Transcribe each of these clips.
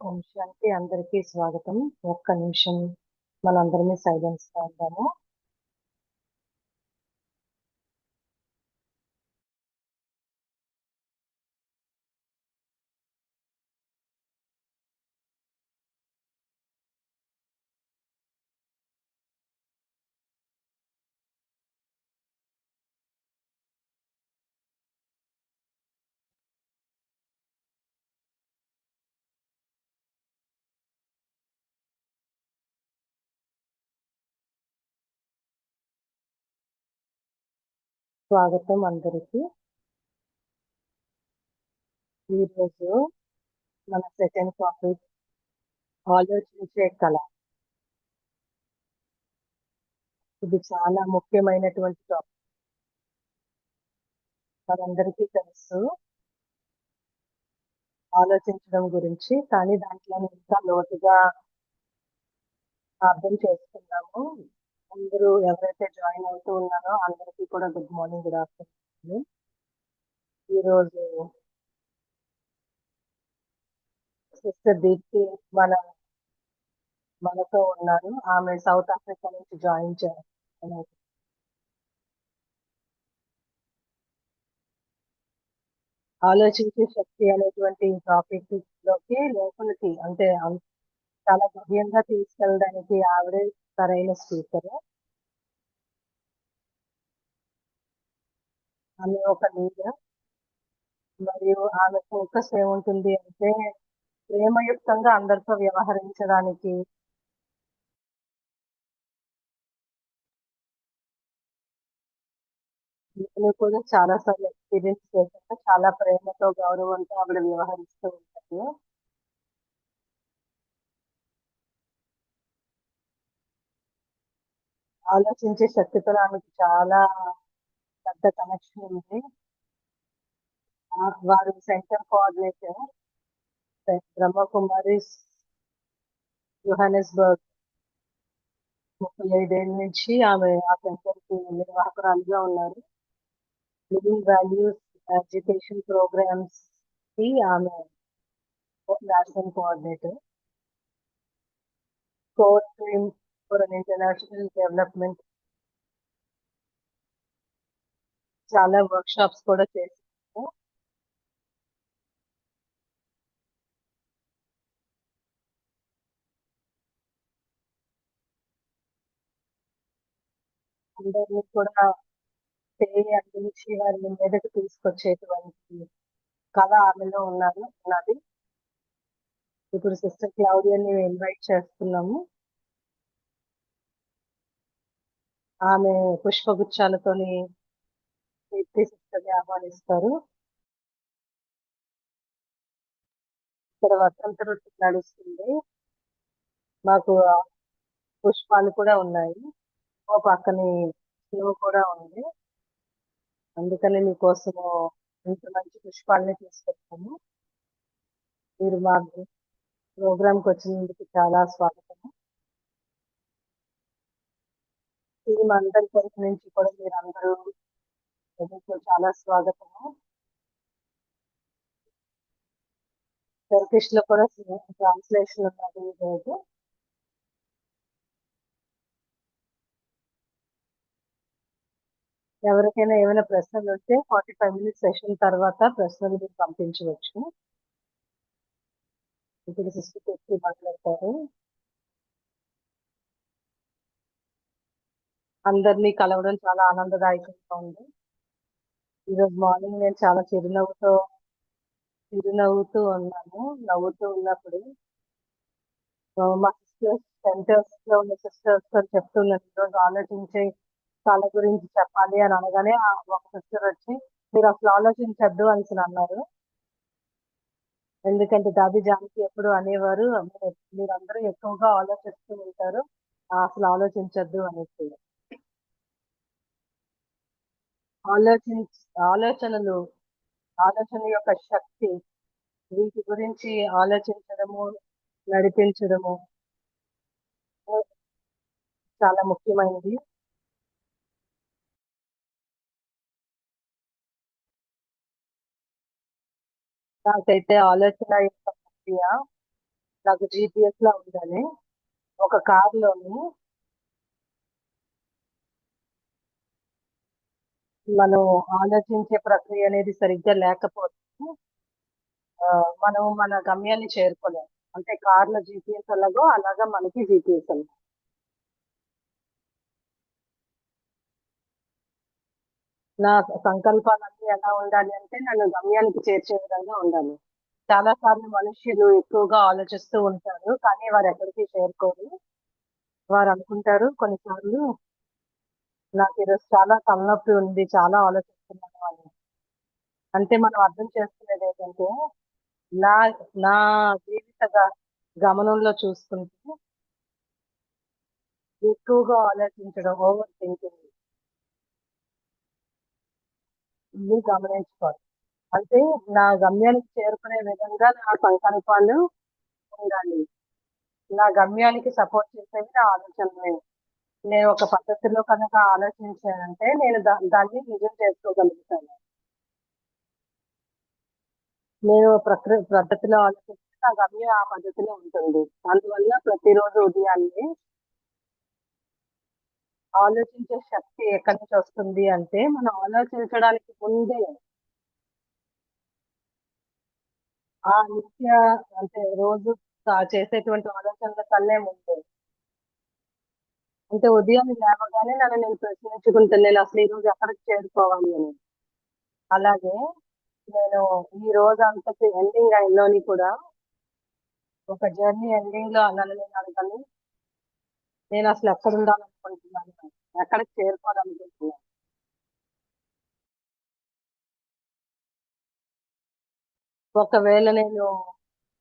ఓం శాంతి. అందరికీ స్వాగతం. ఒక్క నిమిషం మనందరమే సైలెన్స్‌గా ఉందాము. స్వాగతం అందరికీ. ఈరోజు మన సెకండ్ టాపిక్ ఆలోచించే కళ. ఇది చాలా ముఖ్యమైనటువంటి టాపిక్. మనందరికీ తెలుసు ఆలోచించడం గురించి. కానీ దాంట్లో ఇంకా లోతుగా అర్థం చేసుకున్నాము. అందరూ ఎవరైతే జాయిన్ అవుతూ ఉన్నారో అందరికీ కూడా గుడ్ మార్నింగ్, గుడ్ ఆఫ్టర్‌నూన్. ఈరోజు సిస్టర్ దీప్తి మనతో ఉన్నారు. ఆమె సౌత్ ఆఫ్రికా నుంచి జాయిన్ చేశారు. ఆలోచించే శక్తి అనేటువంటి టాపిక్ లోపలికి అంటే చాలా గభీరంగా తీసుకెళ్ళడానికి ఆవిడే సరైన స్పీకర్. ఆమె ఒక లీడర్. మరియు ఆమె ఫోకస్ ఏముంటుంది అంటే ప్రేమయుక్తంగా అందరితో వ్యవహరించడానికి. నేను కూడా చాలా సార్లు ఎక్స్పీరియన్స్ చేశాను. చాలా ప్రేమతో, గౌరవంతో ఆవిడ వ్యవహరిస్తూ ఉంటారు. ఆలోచించే శక్తితో ఆమెకి చాలా పెద్ద కనెక్షన్ ఉంది. వారు సెంటర్ కోఆర్డినేటర్ బ్రహ్మకుమారిస్ జోహానెస్బర్గ్. 35 ఏళ్ల నుంచి ఆమె ఆ సెంటర్‌కి నిర్వాహకురాలిగా ఉన్నారు. లివింగ్ వాల్యూస్ ఎడ్యుకేషన్ ప్రోగ్రామ్స్‌కి ఆమె national coordinator. Core team for an international development. చాలా వర్క్‌షాప్స్ కూడా చేశారు. అందరిని కూడా చేయి అందించి వారిని మీదకి తీసుకొచ్చేటువంటి కళ ఆమెలో ఉన్నది. ఇప్పుడు సిస్టర్ క్లౌడియాని ఇన్వైట్ చేస్తున్నాము. ఆమె పుష్పగుచ్చాలతోని కీర్తి సిస్టర్‌ని ఆహ్వానిస్తారు. ఇక్కడ వసంత ఋతువు నడుస్తుంది. మాకు పుష్పాలు కూడా ఉన్నాయి. ఓ పక్కనే స్నో కూడా ఉంది. అందుకని మీకోసము ఇంత మంచి పుష్పాలని తీసుకొచ్చాము. మీరు మా ప్రోగ్రామ్‌కి వచ్చినందుకు చాలా స్వాగతము. టీమ్ అందరి తరపు నుంచి కూడా మీరందరూ మీకు చాలా స్వాగతము. టర్కిష్‌లో కూడా ట్రాన్స్‌లేషన్ ఉన్నది ఈరోజు. ఎవరికైనా ఏమైనా ప్రశ్నలుంటే 45 మినిట్స్ సెషన్ తర్వాత ప్రశ్నలు మీరు పంపించవచ్చు. ఇప్పుడు సిస్టర్ కీర్తి మాట్లాడతారు. అందరినీ కలవడం చాలా ఆనందదాయకంగా ఉంది. ఈరోజు మార్నింగ్ నేను చాలా చిరునవ్వుతూ ఉన్నాను. నవ్వుతూ ఉన్నప్పుడు మా సెంటర్స్‌లో ఉన్న సిస్టర్స్‌తో చెప్తున్నాను. ఈరోజు ఆలోచించే కళ గురించి చెప్పాలి అని అనగానే ఒక సిస్టర్ వచ్చి మీరసలు ఆలోచించొద్దు అనేసనన్నారు. ఎందుకంటే దాది జానకి ఎప్పుడు అనేవారు, మీరందరూ ఎక్కువగా ఆలోచిస్తూ ఉంటారు. అసలు ఆలోచించొద్దు అనేసి. ఆలోచించ్ ఆలోచనలు, ఆలోచన యొక్క శక్తి, వీటి గురించి ఆలోచించడము, నడిపించడము చాలా ముఖ్యమైనది. నాకైతే ఆలోచన యొక్క ప్రక్రియ నాకు జీపీఎస్ లా ఉండాలి. ఒక కారులోని మనం ఆలోచించే ప్రక్రియ అనేది సరిగ్గా లేకపోతే మనం మన గమ్యాన్ని చేరుకోలేం. అంటే కార్‌లో జీపీఎస్ ఎలాగో అలాగా మనకి జీపీఎస్ అన్నమాట. నా సంకల్పాలన్నీ ఎలా ఉండాలి అంటే నన్ను గమ్యానికి చేర్చే విధంగా ఉండాలి. చాలా సార్లు మనుష్యులు ఎక్కువగా ఆలోచిస్తూ ఉంటారు. కానీ వారెక్కడికి చేరుకోరు. వారనుకుంటారు కొన్నిసార్లు నాకీరోజు చాలా తలనొప్పి ఉంది. చాలా ఆలోచిస్తున్నాను అని. అంటే మనం అర్థం చేసుకునేదేంటంటే నా నా జీవిత గమనంలో చూసుకుంటే ఎక్కువగా ఆలోచించడం, ఓవర్ థింకింగ్ ఇవి గమనించుకోవాలి. అంటే నా గమ్యానికి చేరుకునే విధంగా నా సంకల్పాలు ఉండాలి. నా గమ్యానికి సపోర్ట్ చేసేవి నా ఆలోచనలే. నేను ఒక పద్ధతిలో కనుక ఆలోచించానంటే నేను దాన్ని నిజం చేసుకోగలుగుతాను. నేను పద్ధతిలో ఆలోచిస్తే నా గమ్యం ఆ పద్ధతిలో ఉంటుంది. అందువల్ల ప్రతిరోజు ఉదయాన్నే ఆలోచించే శక్తి ఎక్కడి నుంచొస్తుంది అంటే, మనం ఆలోచించడానికి ముందే ఆ నిత్య అంటే రోజు చేసేటువంటి ఆలోచనల కన్నా ముందే. అంటే ఉదయం లేవగానే నన్ను నేను ప్రశ్నించుకుంటాను. నేనసలు ఈరోజు ఎక్కడికి చేరుకోవాలి అని. అలాగే నేను ఈ రోజంతటి ఎండింగ్ లోని కూడా ఒక జర్నీ ఎండింగ్‌లో నన్ను నేను అడగాలి. నేనసలు ఎక్కడుండాలనుకుంటున్నాను? ఎక్కడికి చేరుకోవాలనుకుంటున్నాను? ఒకవేళ నేను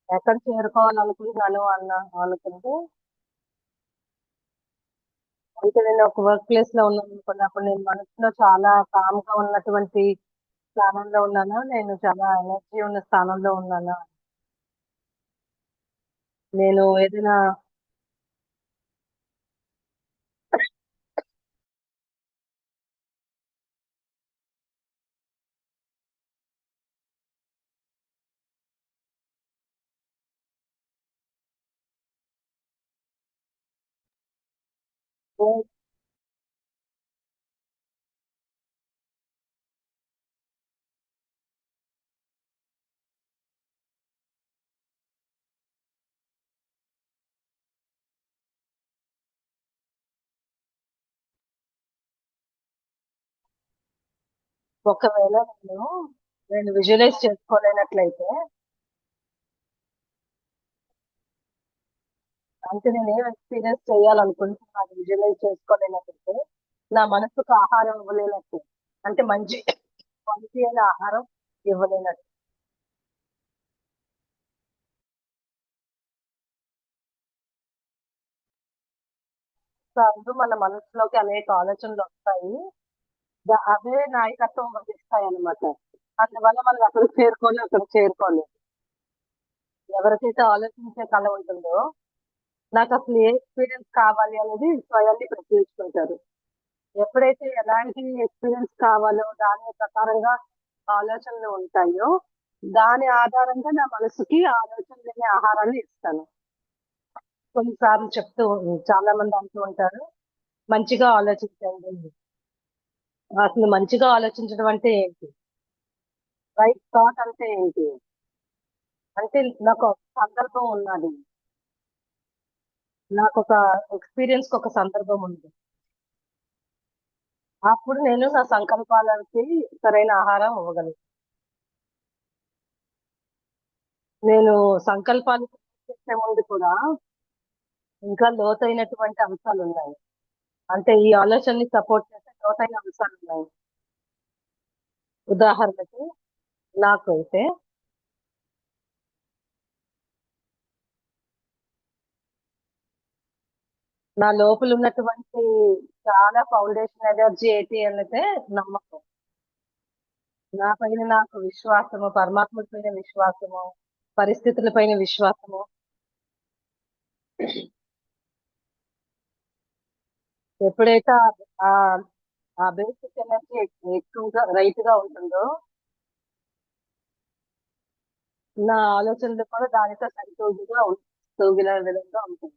ఎక్కడ చేరుకోవాలనుకుంటున్నాను అనుకుంటే, అంటే నేను ఒక వర్క్ ప్లేస్‌లో ఉన్నాననుకోండి. అప్పుడు నేను మనసులో చాలా కామ్‌గా ఉన్నటువంటి స్థానంలో ఉన్నానా? నేను చాలా ఎనర్జీ ఉన్న స్థానంలో ఉన్నానా? నేను ఏదైనా ఒకవేళ నేను విజువలైజ్ చేసుకోలేనట్లయితే, అంటే నేనేం ఎక్స్‌పీరియన్స్ చేయాలనుకుంటున్నాను విజువలైజ్ చేసుకోలేనట్లయితే, నా మనసుకు ఆహారం ఇవ్వలేనట్టు. అంటే మంచి క్వాలిటీ అయిన ఆహారం ఇవ్వలేనట్టు. సార్లు మన మనసులోకి అనేక ఆలోచనలొస్తాయి. అవే నాయకత్వం వహిస్తాయన్నమాట. అందువల్ల మనం ఎక్కడికి చేరుకోలేం, అక్కడికి చేరుకోలేం. ఎవరికైతే ఆలోచించే కళ ఉంటుందో, నాకసలు ఏ ఎక్స్‌పీరియన్స్ కావాలి అనేది స్వయాన్ని ప్రశ్నించుకుంటారు. ఎప్పుడైతే ఎలాంటి ఎక్స్‌పీరియన్స్ కావాలో దాని ప్రకారంగా ఆలోచనలు ఉంటాయో, దాని ఆధారంగా నా మనసుకి ఆలోచనలనే ఆహారాన్ని ఇస్తాను. కొన్నిసార్లు చాలా మంది అంటూ ఉంటారు, మంచిగా ఆలోచించండి. అసలు మంచిగా ఆలోచించడం అంటే ఏంటి? రైట్ థాట్ అంటే ఏంటి? అంటే నాకొక సందర్భం ఉన్నది. నాకొక ఎక్స్‌పీరియన్స్‌కొక సందర్భం ఉంది. అప్పుడు నేను నా సంకల్పాలకి సరైన ఆహారం ఇవ్వగలను. నేను సంకల్పాలు చేసే ముందు కూడా ఇంకా లోతైనటువంటి అంశాలున్నాయి. అంటే ఈ ఆలోచనని సపోర్ట్ చేసే లోతైన అంశాలున్నాయి. ఉదాహరణకి నాకైతే నా లోపలున్నటువంటి చాలా ఫౌండేషన్ ఎనర్జీ ఏంటి అంటే నమ్మకం. నా పైన నాకు విశ్వాసము, పరమాత్మ పైన విశ్వాసము, పరిస్థితుల పైన విశ్వాసము. ఎప్పుడైతే ఆహ్, ఆ బేసిక్ ఎనర్జీ ఎక్కువగా రైట్‌గా ఉంటుందో, నా ఆలోచనలు కూడా దానితో సరితూగుగా ఉంటాయి. తూగిన విధంగా ఉంటుంది.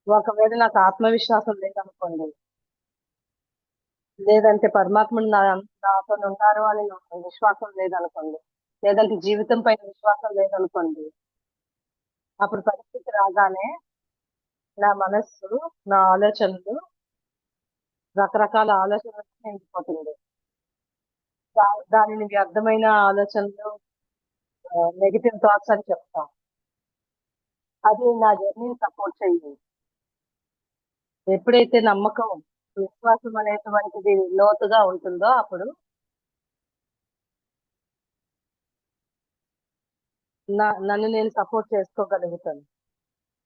ఒకవేళ నాకు ఆత్మవిశ్వాసం లేదనుకోండి, లేదంటే పరమాత్ముడు నాతోనున్నారు అని నాకు విశ్వాసం లేదనుకోండి, లేదంటే జీవితం పైన విశ్వాసం లేదనుకోండి, అప్పుడు పరిస్థితి రాగానే నా మనస్సు, నా ఆలోచనలు రకరకాల ఆలోచనలతో నిండిపోతుంది. దానిని వ్యర్థమైన ఆలోచనలు, నెగెటివ్ థాట్స్ అని చెప్తాం. అది నా జర్నీని సపోర్ట్ చేయదు. ఎప్పుడైతే నమ్మకం, విశ్వాసం అనేటువంటిది లోతుగా ఉంటుందో అప్పుడు నన్ను నేను సపోర్ట్ చేసుకోగలుగుతాను.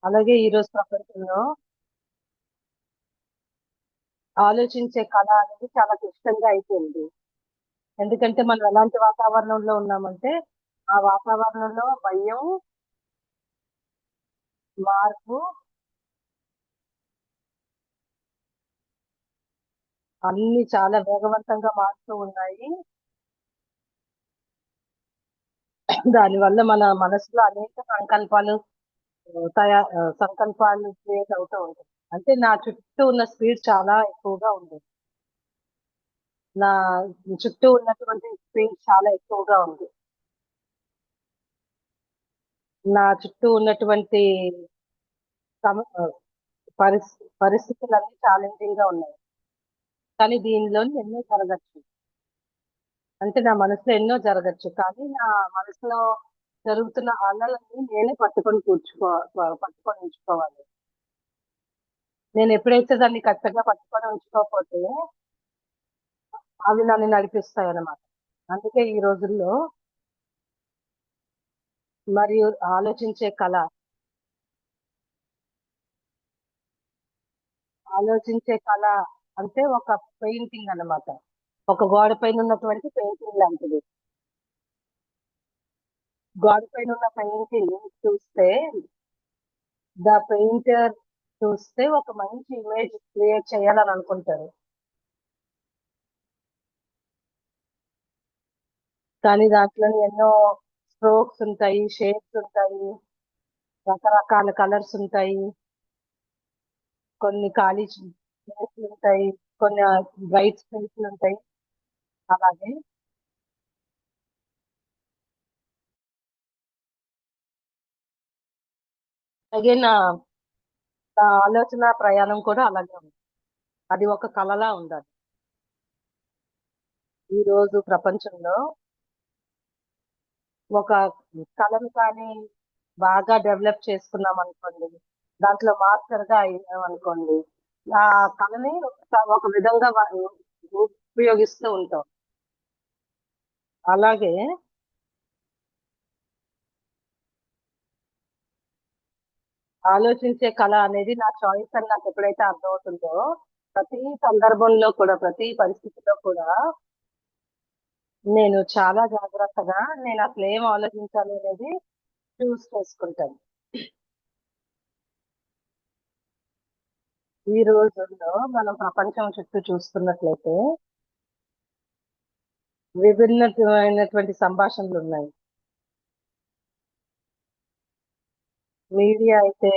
అలాగే ఈరోజు ప్రపంచంలో ఆలోచించే కళ అనేది చాలా క్లిష్టంగా అయిపోయింది. ఎందుకంటే మనం ఎలాంటి వాతావరణంలో ఉన్నామంటే, ఆ వాతావరణంలో భయం, మార్పు అన్నీ చాలా వేగవంతంగా మారుతూ ఉన్నాయి. దానివల్ల మన మనసులో అనేక సంకల్పాలు క్రియేట్ అవుతూ ఉంటాయి. అంటే నా చుట్టూ ఉన్న స్పీడ్ చాలా ఎక్కువగా ఉంది. నా చుట్టూ ఉన్నటువంటి స్పీడ్ చాలా ఎక్కువగా ఉంది. నా చుట్టూ ఉన్నటువంటి సమ ఆహ్, పరిస్థితులన్నీ ఛాలెంజింగ్‌గా ఉన్నాయి. కానీ దీనిలోని ఎన్నో జరగచ్చు. అంటే నా మనసులో ఎన్నో జరగచ్చు. కానీ నా మనసులో జరుగుతున్న అలలని నేనే పట్టుకొని ఉంచుకోవాలి. నేనెప్పుడైతే దాన్ని కరెక్ట్‌గా పట్టుకొని ఉంచుకోకపోతే, అవి నన్ను నడిపిస్తాయన్నమాట. అందుకే ఈ రోజుల్లో మరియు ఆలోచించే కళ, ఆలోచించే కళ అంటే ఒక పెయింటింగ్ అన్నమాట. ఒక గోడ పైన ఉన్నటువంటి పెయింటింగ్ లాంటిది. గోడ పైన ఉన్న పెయింటింగ్ చూస్తే, పెయింటర్ చూస్తే ఒక మంచి ఇమేజ్ క్రియేట్ చేయాలని అనుకుంటారు. కానీ దాంట్లోని ఎన్నో స్ట్రోక్స్ ఉంటాయి, షేడ్స్ ఉంటాయి, రకరకాల కలర్స్ ఉంటాయి. కొన్ని ఖాళీ ప్లేస్‌లుంటాయి. కొన్ని బ్రైట్ స్పేస్‌లుంటాయి. అలాగే అలాగే నా ఆలోచన ప్రయాణం కూడా అలాగే ఉంది. అది ఒక కలలా ఉండాలి. ఈరోజు ప్రపంచంలో ఒక కళను కానీ బాగా డెవలప్ చేసుకున్నామనుకోండి, దాంట్లో మాస్టర్‌గా అయ్యామనుకోండి, ఆ కళని ఒక విధంగా ఉపయోగిస్తూ ఉంటాం. అలాగే ఆలోచించే కళ అనేది నా చాయిస్ అని నాకెప్పుడైతే అర్థమవుతుందో, ప్రతి సందర్భంలో కూడా, ప్రతి పరిస్థితిలో కూడా నేను చాలా జాగ్రత్తగా నేనసలేం ఆలోచించాలి అనేది చేసుకుంటాను. ఈ రోజుల్లో మనం ప్రపంచం చుట్టూ చూస్తున్నట్లయితే విభిన్నమైనటువంటి సంభాషణలున్నాయి. మీడియా అయితే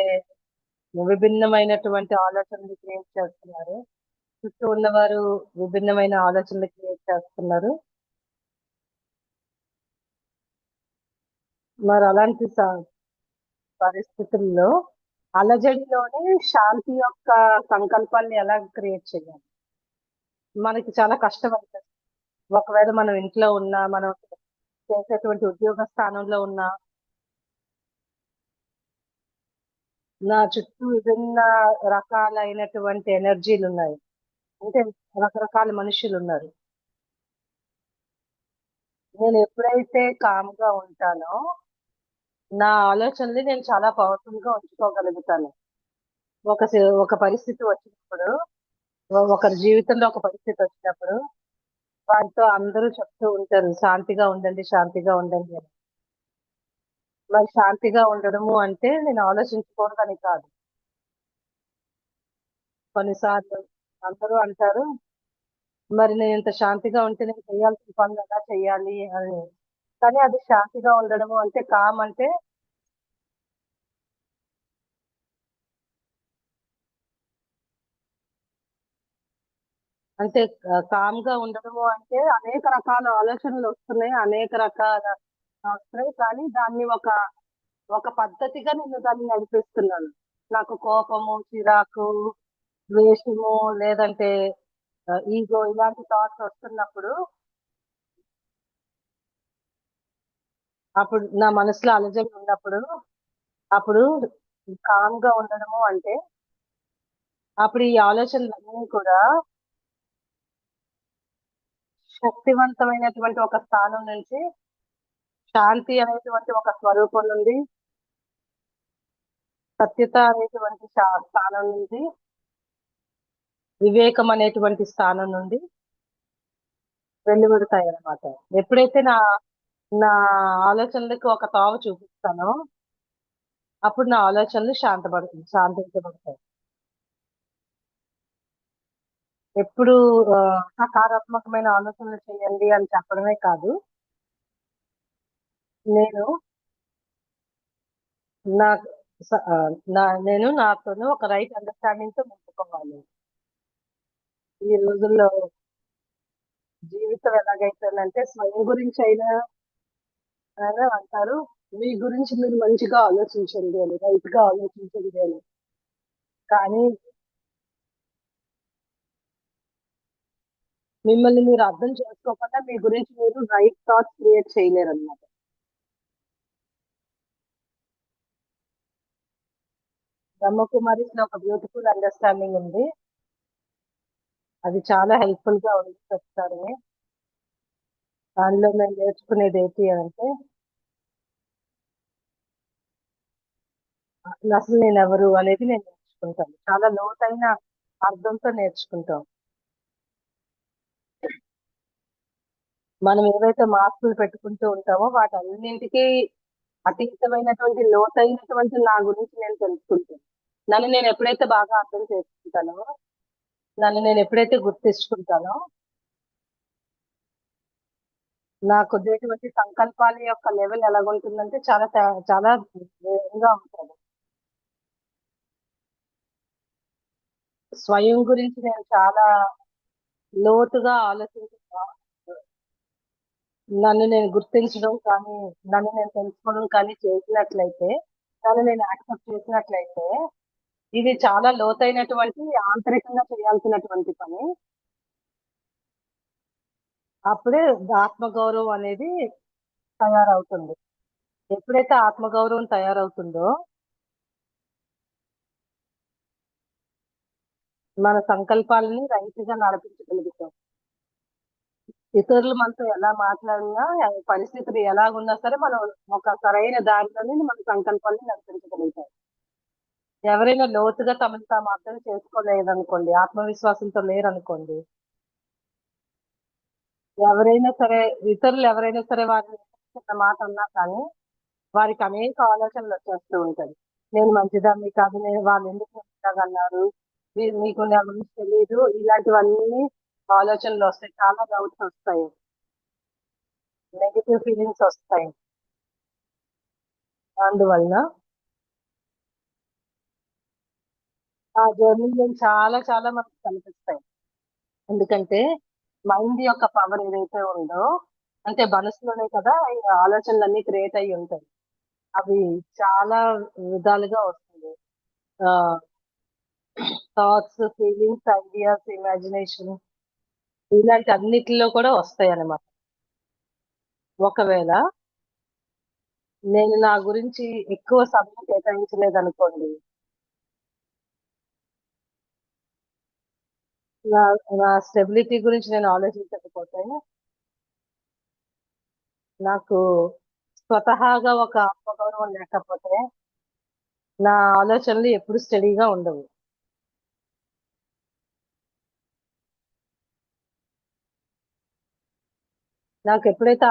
విభిన్నమైనటువంటి ఆలోచనలు క్రియేట్ చేస్తున్నారు. చుట్టూ ఉన్నవారు విభిన్నమైన ఆలోచనలు క్రియేట్ చేస్తున్నారు. మరలాంటి పరిస్థితుల్లో అలజడిలోనే శాంతి యొక్క సంకల్పాన్ని ఎలా క్రియేట్ చేయాలి? మనకి చాలా కష్టమవుతది. ఒకవేళ మనం ఇంట్లో ఉన్నా, మనం చేసేటువంటి ఉద్యోగ స్థానంలో ఉన్నా, నా చుట్టూ విభిన్న రకాలైనటువంటి ఎనర్జీలున్నాయి. అంటే రకరకాల మనుషులున్నారు. నేనెప్పుడైతే కామ్‌గా ఉంటానో, నా ఆలోచనలు నేను చాలా పవర్‌ఫుల్‌గా ఉంచుకోగలుగుతాను. ఒక పరిస్థితి వచ్చినప్పుడు, ఒకరి జీవితంలో ఒక పరిస్థితి వచ్చినప్పుడు, వారితో అందరూ చెప్తూ ఉంటారు, శాంతిగా ఉండండి, శాంతిగా ఉండండి అని. మరి శాంతిగా ఉండడము అంటే నేను ఆలోచించకూడదని కాదు. కొన్నిసార్లు అందరూ అంటారు, మరి నేనింత శాంతిగా ఉంటే నేను చేయాల్సిన పనులు ఎలా చేయాలి అని. కానీ అది శాంతిగా ఉండడము అంటే, కామ్ అంటే అంటే కామ్ గా ఉండడము అంటే అనేక రకాల ఆలోచనలు వస్తున్నాయి, అనేక రకాల వస్తున్నాయి. కానీ దాన్ని ఒక పద్ధతిగా నేను దాన్ని నడిపిస్తున్నాను. నాకు కోపము, చిరాకు, ద్వేషము, లేదంటే ఈగో ఇలాంటి థాట్స్ వస్తున్నప్పుడు, అప్పుడు నా మనసులో అలజడి ఉన్నప్పుడు, అప్పుడు కామ్ గా ఉండడము అంటే, అప్పుడు ఈ ఆలోచనలన్నీ కూడా శక్తివంతమైనటువంటి ఒక స్థానం నుంచి, శాంతి అనేటువంటి ఒక స్వరూపం నుండి, సత్యత అనేటువంటి స్థానం నుండి, వివేకం అనేటువంటి స్థానం నుండి వెలువడతాయి అన్నమాట. ఎప్పుడైతే నా నా ఆలోచనలకు ఒక తావు చూపిస్తానో, అప్పుడు నా ఆలోచనలు శాంతించబడతాయి. ఎప్పుడు సకారాత్మకమైన ఆలోచనలు చేయండి అని చెప్పడమే కాదు, నేను నా నేను నాతోను ఒక రైట్ అండర్‌స్టాండింగ్‌తో ముందుకోవాలి. ఈ రోజుల్లో జీవితం ఎలాగైపోయిందంటే స్వయం గురించైనా అంటారు, మీ గురించి మీరు మంచిగా ఆలోచించండి అని, రైట్‌గా ఆలోచించండి అని. కానీ మిమ్మల్ని మీరు అర్థం చేసుకోకుండా మీ గురించి మీరు రైట్ థాట్స్ క్రియేట్ చేయలేరన్నమాట. బ్రహ్మకుమారిస్‌లో ఒక బ్యూటిఫుల్ అండర్‌స్టాండింగ్ ఉంది. అది చాలా హెల్ప్‌ఫుల్‌గా ఉంది ప్రతిసారి. దానిలో నేను నేర్చుకునేదేంటి అనంటే, అసలు నేనెవరు అనేది నేను నేర్చుకుంటాను. చాలా లోతైన అర్థంతో నేర్చుకుంటాం. మనం ఏవైతే మాస్కులు పెట్టుకుంటూ ఉంటామో వాటన్నింటికి అతీతమైనటువంటి లోతైనటువంటి నా గురించి నేను తెలుసుకుంటాను. నన్ను నేను ఎప్పుడైతే బాగా అర్థం చేసుకుంటానో, నన్ను నేను ఎప్పుడైతే గుర్తించుకుంటానో, నాకొచ్చేటువంటి సంకల్పాల యొక్క లెవెల్ ఎలాగుంటుందంటే చాలా వేగంగా ఉంటది. స్వయం గురించి నేను చాలా లోతుగా ఆలోచించి నన్ను నేను గుర్తించడం కానీ, నన్ను నేను తెలుసుకోవడం కానీ చేసినట్లయితే, నన్ను నేను యాక్సెప్ట్ చేసినట్లయితే, ఇది చాలా లోతైనటువంటి ఆంతరికంగా చేయాల్సినటువంటి పని. అప్పుడే ఆత్మగౌరవం అనేది తయారవుతుంది. ఎప్పుడైతే ఆత్మగౌరవం తయారవుతుందో, మన సంకల్పాలని రైట్‌గా నడిపించగలుగుతాం. ఇతరులు మనతో ఎలా మాట్లాడినా, పరిస్థితులు ఎలాగున్నా సరే, మనం ఒక సరైన దారిలోనే మన సంకల్పాన్ని నడిపించగలుగుతాం. ఎవరైనా లోతుగా తమను తాము అర్థం చేసుకోలేదనుకోండి, ఆత్మవిశ్వాసంతో లేరనుకోండి, ఎవరైనా సరే, ఇతరులు ఎవరైనా సరే వారిని చిన్న మాట అన్నా కానీ, వారికి అనేక ఆలోచనలొచ్చేస్తూ ఉంటాయి. నేను మంచిదాన్ని కాదు, వాళ్ళెందుకు నన్నిలాగన్నారు, మీకు నా గురించి తెలీదు, ఇలాంటివన్నీ ఆలోచనలొస్తాయి. చాలా డౌట్సొస్తాయి. నెగెటివ్ ఫీలింగ్సొస్తాయి. అందువలన ఆ జర్నీలో చాలా చాలా మనకు కనిపిస్తాయి. ఎందుకంటే మైండ్ యొక్క పవర్ ఏదైతే ఉందో, అంటే మనసులోనే కదా ఈ ఆలోచనలన్నీ క్రియేట్ అయ్యి ఉంటాయి. అవి చాలా విధాలుగా వస్తుంది. ఆహ్, థాట్స్, ఫీలింగ్స్, ఐడియాస్, ఇమాజినేషన్ ఇలాంటి అన్నిటిలో కూడా వస్తాయన్నమాట. ఒకవేళ నేను నా గురించి ఎక్కువ సమయం కేటాయించలేదనుకోండి, నా నా స్టెబిలిటీ గురించి నేను ఆలోచించకపోతే, నాకు స్వతహాగా ఒక ఆత్మగౌరవం లేకపోతే, నా ఆలోచనలు ఎప్పుడు స్టడీగా ఉండవు. నాకెప్పుడైతే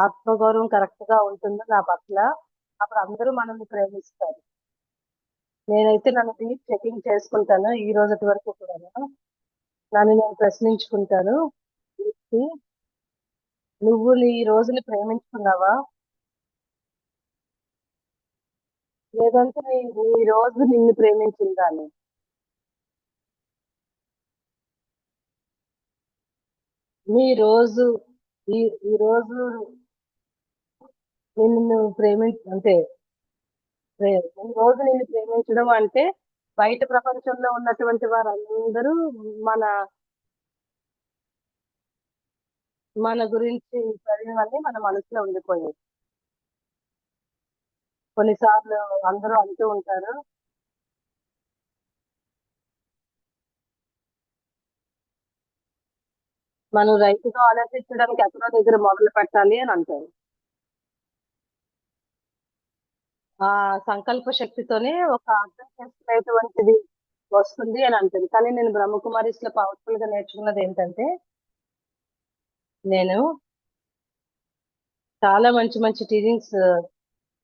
ఆత్మగౌరవం కరెక్ట్‌గా ఉంటుందో నా పట్ల, అప్పుడు అందరూ మనల్ని ప్రేమిస్తారు. నేనైతే నన్ను డీప్ చెకింగ్ చేసుకుంటాను ఈ రోజుటి వరకు కూడాను. నన్ను నేను ప్రశ్నించుకుంటాను. ఈ నువ్వు నీ రోజుని ప్రేమించుకున్నావా? లేదంటే నీ నీ రోజు నిన్ను ప్రేమించిందా అని. మీ రోజు ఈ ఈ రోజు నిన్ను అంటే ఈ రోజు నిన్ను ప్రేమించడం అంటే బయట ప్రపంచంలో ఉన్నటువంటి వారందరూ మన మన గురించి చదివినవన్నీ మన మనసులో ఉండిపోయాయి. కొన్నిసార్లు అందరూ అంటూ ఉంటారు, మనం రైతుగా ఆలోచించడానికి ఎక్కడో దగ్గర మొదలు పెట్టాలి అని అంటారు. ఆ సంకల్ప శక్తితోనే ఒక అర్థం చేసుకునేటువంటిది వస్తుంది అని అంటారు. కానీ నేను బ్రహ్మకుమారిస్‌లో పవర్‌ఫుల్‌గా నేర్చుకున్నదేంటంటే, నేను చాలా మంచి మంచి టీచింగ్స్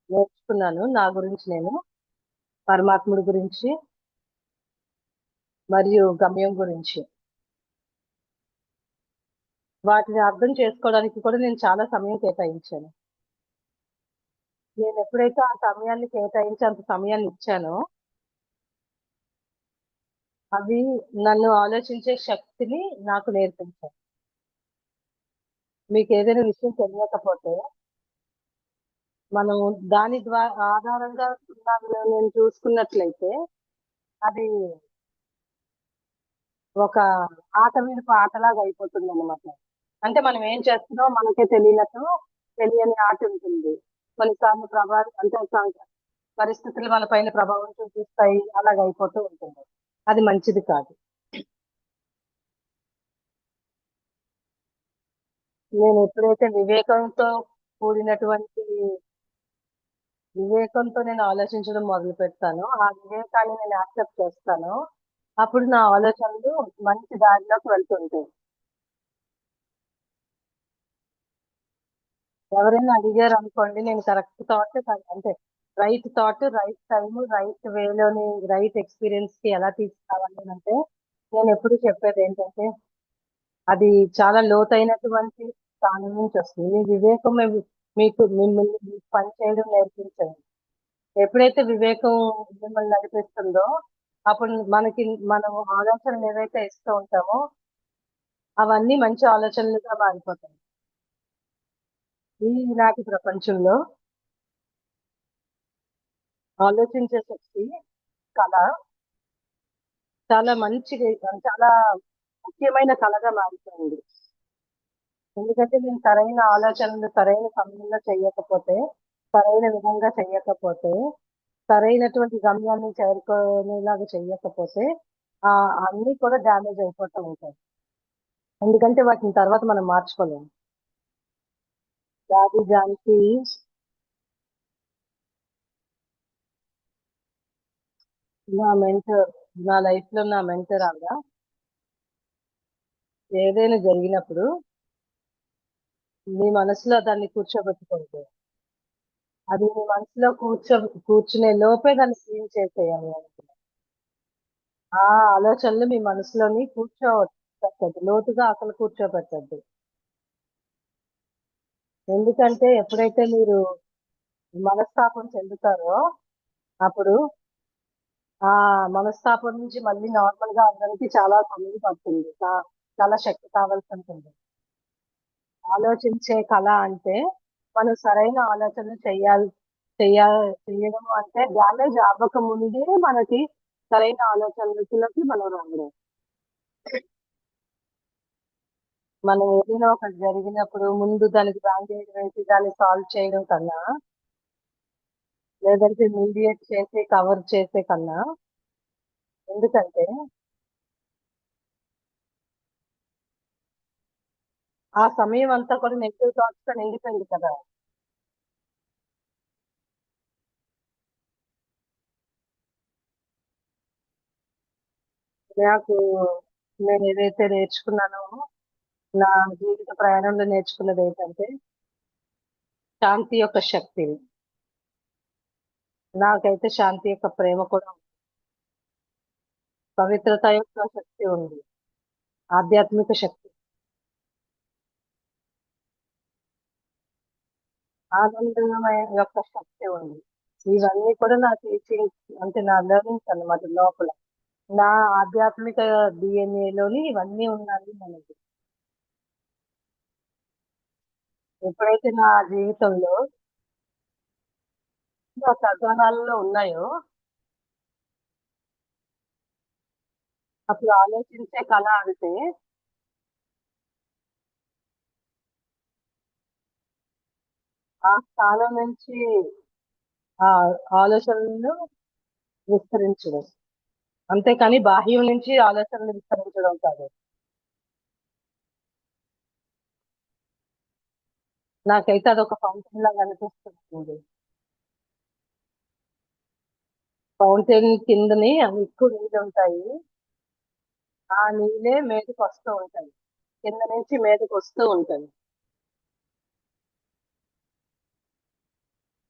నేర్చుకున్నాను. నా గురించి నేను, పరమాత్ముడి గురించి మరియు గమ్యం గురించి. వాటిని అర్థం చేసుకోవడానికి కూడా నేను చాలా సమయం కేటాయించాను. నేనెప్పుడైతే ఆ సమయాన్ని కేటాయించి అంత సమయాన్ని ఇచ్చానో, అవి నన్ను ఆలోచించే శక్తిని నాకు నేర్పించాయి. మీకేదైనా విషయం తెలియకపోతే, మనం దాని ఆధారంగా నేను చూసుకున్నట్లయితే, అది ఒక ఆట విడుపు ఆటలాగా అయిపోతుందన్నమాట. అంటే మనం ఏం చేస్తున్నామో మనకే తెలియనట్టు తెలియని ఆట ఉంటుంది. కొన్నిసార్లు అంటే పరిస్థితులు మన పైన ప్రభావం చూపిస్తాయి. అలాగ అయిపోతూ ఉంటుంది. అది మంచిది కాదు. నేను ఎప్పుడైతే కూడినటువంటి వివేకంతో నేను ఆలోచించడం మొదలుపెడతానో, ఆ వివేకాన్ని నేను యాక్సెప్ట్ చేస్తానో, అప్పుడు నా ఆలోచనలు మంచి దారిలోకి వెళ్తుంటాయి. ఎవరైనా అడిగారనుకోండి, నేను కరెక్ట్ థాట్ అంటే right thought, right time, right వేలోని రైట్ ఎక్స్‌పీరియన్స్‌కి ఎలా తీసుకురావాలి అంటే, నేనెప్పుడు చెప్పేదేంటంటే, అది చాలా లోతైనటువంటి స్థానం నుంచొస్తుంది. మీ వివేకమే మిమ్మల్ని పని చేయడం నేర్పించదు. ఎప్పుడైతే వివేకం మిమ్మల్ని నడిపిస్తుందో, అప్పుడు మనం ఆలోచనలు ఏవైతే ఇస్తూ ఉంటామో, అవన్నీ మంచి ఆలోచనలుగా మారిపోతాయి. ఈనాటి ప్రపంచంలో ఆలోచించే శక్తి, కళ చాలా చాలా ముఖ్యమైన కళగా మారిపోయింది. ఎందుకంటే నేను సరైన ఆలోచనలు సరైన సమయంలో చెయ్యకపోతే, సరైన విధంగా చెయ్యకపోతే, సరైనటువంటి గమ్యాన్ని చేరుకునేలాగా చెయ్యకపోతే, అన్నీ కూడా డ్యామేజ్ అయిపోతూ ఉంటాయి. ఎందుకంటే వాటిని తర్వాత మనం మార్చుకోలేము. 'దాది జానకి' నా మెంటర్. నా లైఫ్‌లో నా మెంటర్ ఆవిడ. ఏదైనా జరిగినప్పుడు నీ మనసులో దాన్ని కూర్చోబెట్టుకోవద్దు. అది నీ మనసులో కూర్చునే లోపే దాన్ని క్లీన్ చేసేయాలి అని. ఆ ఆలోచనలు మీ మనసులోని పెట్టద్దు. లోతుగా అసలు కూర్చోబెట్టొద్దు. ఎందుకంటే ఎప్పుడైతే మీరు మనస్తాపం చెందుతారో, అప్పుడు ఆ మనస్తాపం నుంచి మళ్ళీ నార్మల్‌గా అవ్వడానికి చాలా సమయం పడుతుంది. చాలా శక్తి కావాల్సుంటుంది. ఆలోచించే కళ అంటే, మనం సరైన ఆలోచనలు చెయ్య చెయ్యడం అంటే డ్యామేజ్ అవ్వక ముందే మనకి సరైన ఆలోచనలకి మనం రావడం. మనం ఏదైనా ఒకటి జరిగినప్పుడు ముందు దానికి బ్యాండేడ్ వేసి దాన్ని సాల్వ్ చేయడం కన్నా, లేదంటే మీడియేట్ చేసి కవర్ చేసే కన్నా, ఎందుకంటే ఆ సమయం అంతా కూడా నెగెటివ్ థాట్స్‌తో నిండిపోయింది కదా! నాకు నేనేదైతే నేర్చుకున్నానో, నా జీవిత ప్రయాణంలో నేర్చుకున్నదేంటంటే, శాంతి యొక్క శక్తిని. నాకైతే శాంతి యొక్క ప్రేమ కూడా ఉంది. పవిత్రత యొక్క శక్తి ఉంది. ఆధ్యాత్మిక శక్తి, ఆనందమయ యొక్క శక్తి ఉంది. ఇవన్నీ కూడా నా టీచింగ్స్ అంటే నా లెర్నింగ్స్ అన్నమాట లోపల. నా ఆధ్యాత్మిక డీఎన్ఏలోని ఇవన్నీ ఉన్నాయి మనకి. ఎప్పుడైతే నా జీవితంలో నా ఖజానాల్లో ఉన్నాయో, అప్పుడు ఆలోచించే కళ అంటే, ఆ స్థానం నుంచి ఆ ఆలోచనలను విస్తరించడం. అంతేకాని బాహ్యం నుంచి ఆలోచనలు విస్తరించడం కాదు. నాకైతే అదొక ఫౌంటైన్ లాగా అనిపిస్తుంటుంది. ఫౌంటైన్ కిందనే ఎక్కువ నీళ్ళుంటాయి. ఆ నీళ్ళే మీదకొస్తూ ఉంటాయి. కింద నుంచి మీదకొస్తూ ఉంటాయి.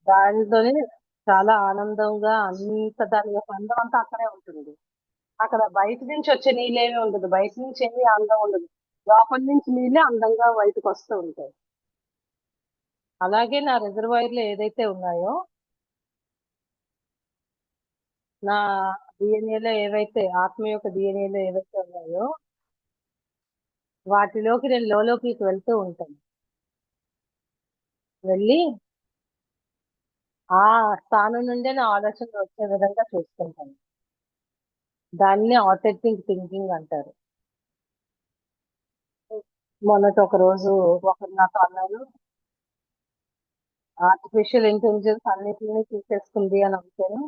దానితోనే చాలా ఆనందంగా దాని యొక్క అందం అంతా అక్కడే ఉంటుంది. అక్కడ బయట నుంచి వచ్చే నీళ్ళేమి ఉండదు. బయట నుంచి ఏమి అందం ఉండదు. లోపల నుంచి నీళ్ళే అందంగా బయటకొస్తూ ఉంటాయి. అలాగే నా రిజర్వాయర్‌లో ఏదైతే ఉన్నాయో, నా డీఎన్ఏలో ఏవైతే ఆత్మ యొక్క డీఎన్ఏలో ఏవైతే ఉన్నాయో, వాటిలోకి నేను లోలోకి వెళ్తూ ఉంటాను. వెళ్ళి ఆ స్థానం నుండే నా ఆలోచనలు వచ్చే విధంగా చూసుకుంటాను. దాన్నే ఆథెంటిక్ థింకింగ్ అంటారు. మొన్నటి ఒక రోజు ఒకరు నాతో అన్నారు, ఆర్టిఫిషియల్ ఇంటెలిజెన్స్ అన్నిటిని తీసేసుకుంది అని అంటేను,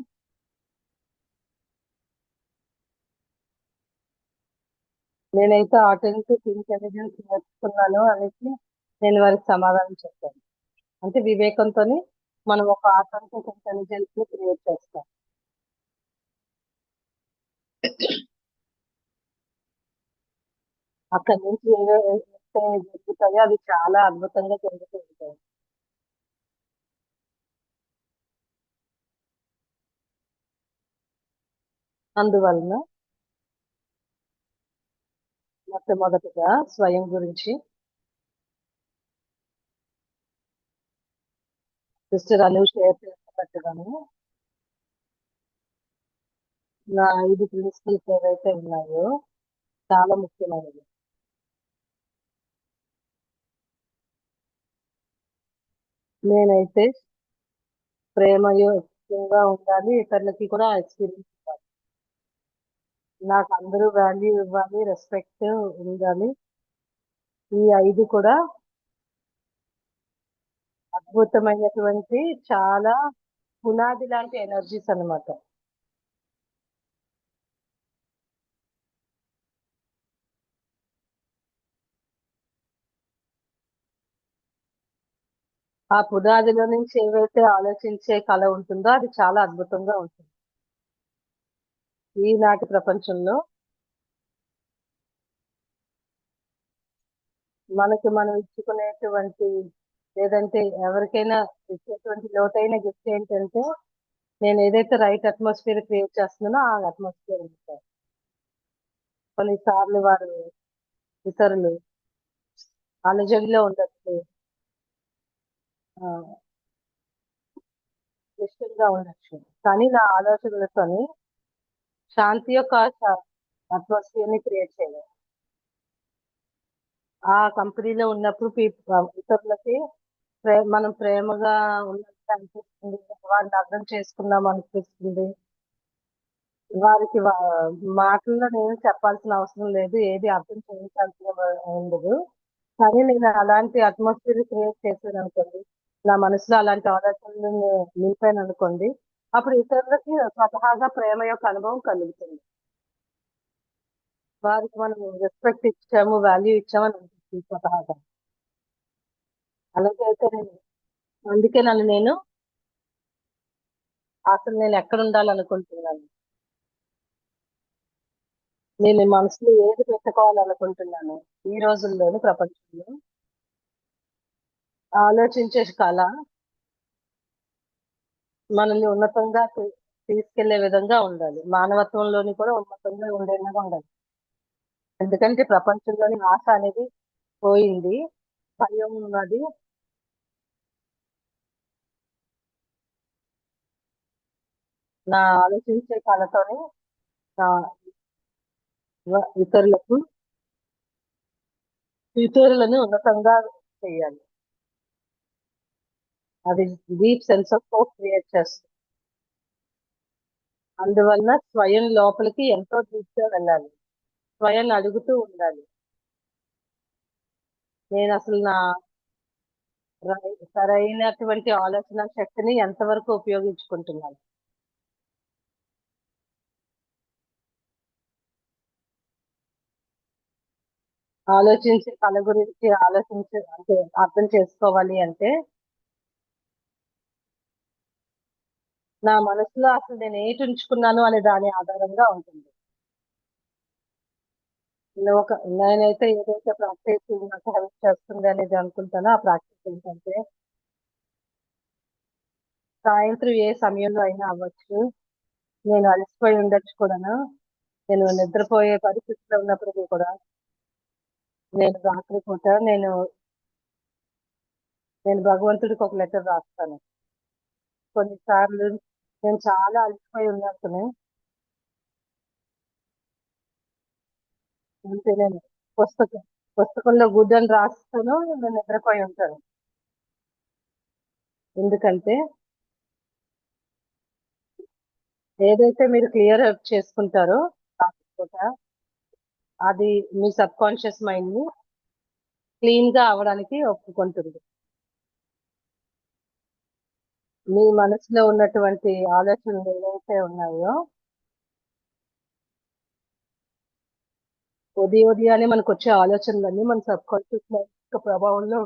నేనైతే ఆథెంటిక్ ఇంటెలిజెన్స్ నేర్చుకున్నాను అనేసి నేను వారికి సమాధానం చెప్పాను. అంటే వివేకంతోని మనం ఒక ఆథెంటిక్ ఇంటెలిజెన్స్ ని క్రియేట్ చేస్తాం. అక్కడి నుంచి ఏవైతే జరుగుతాయో అవి చాలా అద్భుతంగా జరుగుతూ ఉంటాయి. అందువలన మొట్టమొదటిగా స్వయం గురించి సిస్టర్ అను షేర్ చేస్తున్నట్టుగాను నా 5 ప్రిన్సిపల్స్ ఏవైతే ఉన్నాయో చాలా ముఖ్యమైనవి. నేనైతే ప్రేమయుతంగా ఉండాలి. ఇతరులకి కూడా ఆ ఎక్స్‌పీరియన్స్ ఇవ్వాలి. నాకు అందరూ వాల్యూ ఇవ్వాలి, రెస్పెక్ట్ ఉండాలి. ఈ 5 కూడా అద్భుతమైనటువంటి చాలా పునాది లాంటి ఎనర్జీస్ అన్నమాట. ఆ పునాదిలో నుంచి ఏవైతే ఆలోచించే కళ ఉంటుందో అది చాలా అద్భుతంగా ఉంటుంది. ఈనాటి ప్రపంచంలో మనకి మనం ఇచ్చుకునేటువంటి లేదంటే ఎవరికైనా ఇచ్చేటువంటి లోతైన గిఫ్ట్ ఏంటంటే, నేనేదైతే రైట్ అట్మాస్ఫియర్ క్రియేట్ చేస్తున్నానో ఆ అట్మాస్ఫియర్ అనమాట. కొన్నిసార్లు వారు ఇతరులు అలజడిలో ఉండొచ్చు. ఆహ్, క్లిష్టంగా ఉండొచ్చు. కానీ నా ఆలోచనలతోని శాంతి యొక్క అట్మాస్ఫియర్‌ని క్రియేట్ చేయగలను. ఆ కంపెనీలో ఉన్నప్పుడు ఇతరులకి మనం ప్రేమగా ఉన్నట్టు అనిపిస్తుంది. వారిని అర్థం చేసుకున్నాం అనిపిస్తుంది. వారికి మాటల్లో నేను చెప్పాల్సిన అవసరం లేదు. ఏది అర్థం చేయించాల్సిన ఉండదు. కానీ నేను అలాంటి అట్మాస్ఫియర్ క్రియేట్ చేశాననుకోండి. నా మనసులో అలాంటి ఆలోచనలు నింపాననుకోండి. అప్పుడు ఇతరులకి స్వతహాగా ప్రేమ యొక్క అనుభవం కలుగుతుంది. వారికి మనం రెస్పెక్ట్ ఇచ్చాము, వాల్యూ ఇచ్చామని అనిపిస్తుంది స్వతహాగా. అలాగే అయితే అందుకే నేను అసలు నేను ఎక్కడ ఉండాలనుకుంటున్నాను. నేను మనసులో ఏది పెట్టుకోవాలనుకుంటున్నాను. ఈ రోజుల్లోని ప్రపంచంలో ఆలోచించే కళ మనల్ని ఉన్నతంగా తీసుకెళ్లే విధంగా ఉండాలి. మానవత్వంలోని కూడా ఉన్నతంగా ఉండేలాగా ఉండాలి. ఎందుకంటే ప్రపంచంలోని ఆశ అనేది పోయింది. భయం ఉన్నది. నా ఆలోచించే కళతోని ఆహ్, ఇతరులను ఉన్నతంగా చేయాలి. అది deep sense of hope create చేస్తుంది. అందువలన స్వయం లోపలికి ఎంతో డీప్‌గా వెళ్ళాలి. స్వయాన్ని అడుగుతూ ఉండాలి. నేనసలు నా సరైనటువంటి ఆలోచన శక్తిని ఎంతవరకు ఉపయోగించుకుంటున్నాను. ఆలోచించి కళ గురించి అంటే అర్థం చేసుకోవాలి అంటే, నా మనసులో అసలు నేనేటుంచుకున్నాను అనే దాని ఆధారంగా ఉంటుంది. నేనైతే ఏదైతే ప్రాక్టీస్ నాకు హెల్ప్ చేస్తుంది అనేది అనుకుంటానో, ఆ ప్రాక్టీస్ ఏంటంటే, సాయంత్రం ఏ సమయంలో అయినా అవ్వచ్చు. నేను అలసిపోయి ఉండొచ్చు కూడాను. నేను నిద్రపోయే పరిస్థితిలో ఉన్నప్పటికీ కూడా, నేను రాత్రి పూట నేను భగవంతుడికి ఒక లెటర్ రాస్తాను. కొన్నిసార్లు నేను చాలా అలసిపోయి ఉన్నప్పుడు అంతే నేను పుస్తకం పుస్తకంలో గుడ్ అని రాస్తాను. నేను నిద్రపోయి ఉంటాను. ఎందుకంటే ఏదైతే మీరు క్లియర్ అప్ చేసుకుంటారో రాత్రిపూట, అది మీ సబ్‌కాన్షియస్ మైండ్‌ని క్లీన్‌గా అవ్వడానికి ఒప్పుకుంటుంది. మీ మనసులో ఉన్నటువంటి ఆలోచనలు ఏవైతే ఉన్నాయో, ఉదయాన్నే మనకొచ్చే ఆలోచనలన్నీ మన సబ్‌కాన్షియస్ మైండ్ యొక్క ప్రభావంలో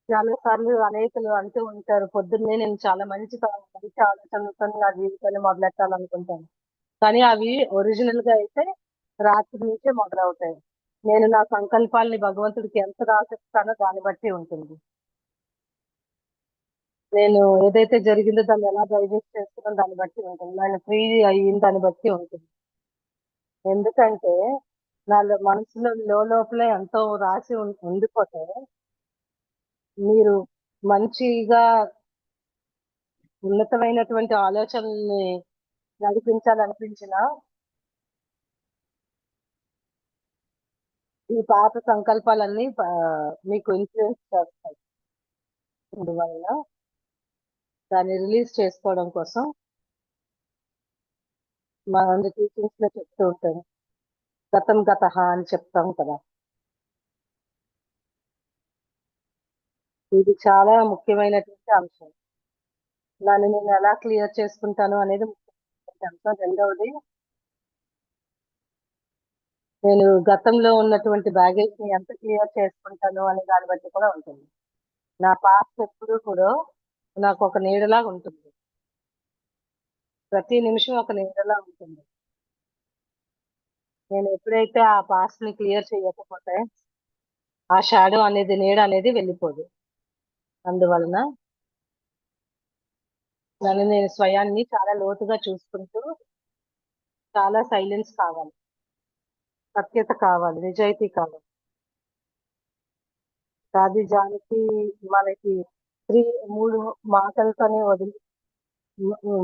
చాలా సార్లు అనేకులు అంటూ ఉంటారు. పొద్దున్నే నేను చాలా మంచి ఆలోచనలతోని నా జీవితాన్ని మొదలెట్టాలనుకుంటాను. కానీ అవి ఒరిజినల్‌గా అయితే రాత్రి నుంచే మొదలవుతాయి. నేను నా సంకల్పాల్ని భగవంతుడికి ఎంత రాసిస్తానో దాన్ని బట్టి ఉంటుంది. నేను ఏదైతే జరిగిందో దాన్ని ఎలా డైజెస్ట్ చేసుకున్నానో దాన్ని బట్టి ఉంటుంది. నేను ఫ్రీ అయ్యిన దాన్ని బట్టి ఉంటుంది. ఎందుకంటే మనసులో లోపలే ఎంతో రాసి ఉండిపోతే మీరు మంచిగా ఉన్నతమైనటువంటి ఆలోచనల్ని నడిపించాలనిపించినా, ఈ పాత సంకల్పాలన్నీ మీకు ఇన్‌ఫ్లూయెన్స్ చేస్తాయి. అందువలన దాన్ని రిలీజ్ చేసుకోవడం కోసం మన టీచింగ్స్‌లో చెప్తూ ఉంటారు. గతం గతః అని చెప్తాం కదా! ఇది చాలా ముఖ్యమైనటువంటి అంశం. నన్ను నేను ఎలా క్లియర్ చేసుకుంటాను అనేది ముఖ్యమైనటువంటి అంశం. రెండవది నేను గతంలో ఉన్నటువంటి బ్యాగేజ్‌ని ఎంత క్లియర్ చేసుకుంటాను అనే దాన్ని బట్టి కూడా ఉంటుంది. నా పాస్ట్ ఎప్పుడూ కూడా నాకొక నీడలాగా ఉంటుంది. ప్రతి నిమిషం ఒక నీడలా ఉంటుంది. నేను ఎప్పుడైతే ఆ పాస్ట్‌ని క్లియర్ చేయకపోతే, ఆ షాడో అనేది నీడ అనేది వెళ్ళిపోదు. అందువలన నన్ను నేను స్వయాన్ని చాలా లోతుగా చూసుకుంటూ, చాలా సైలెన్స్ కావాలి. సత్యత కావాలి. నిజాయితీ కావాలి. సాది జానకి మనకి 3 మాటలతోనే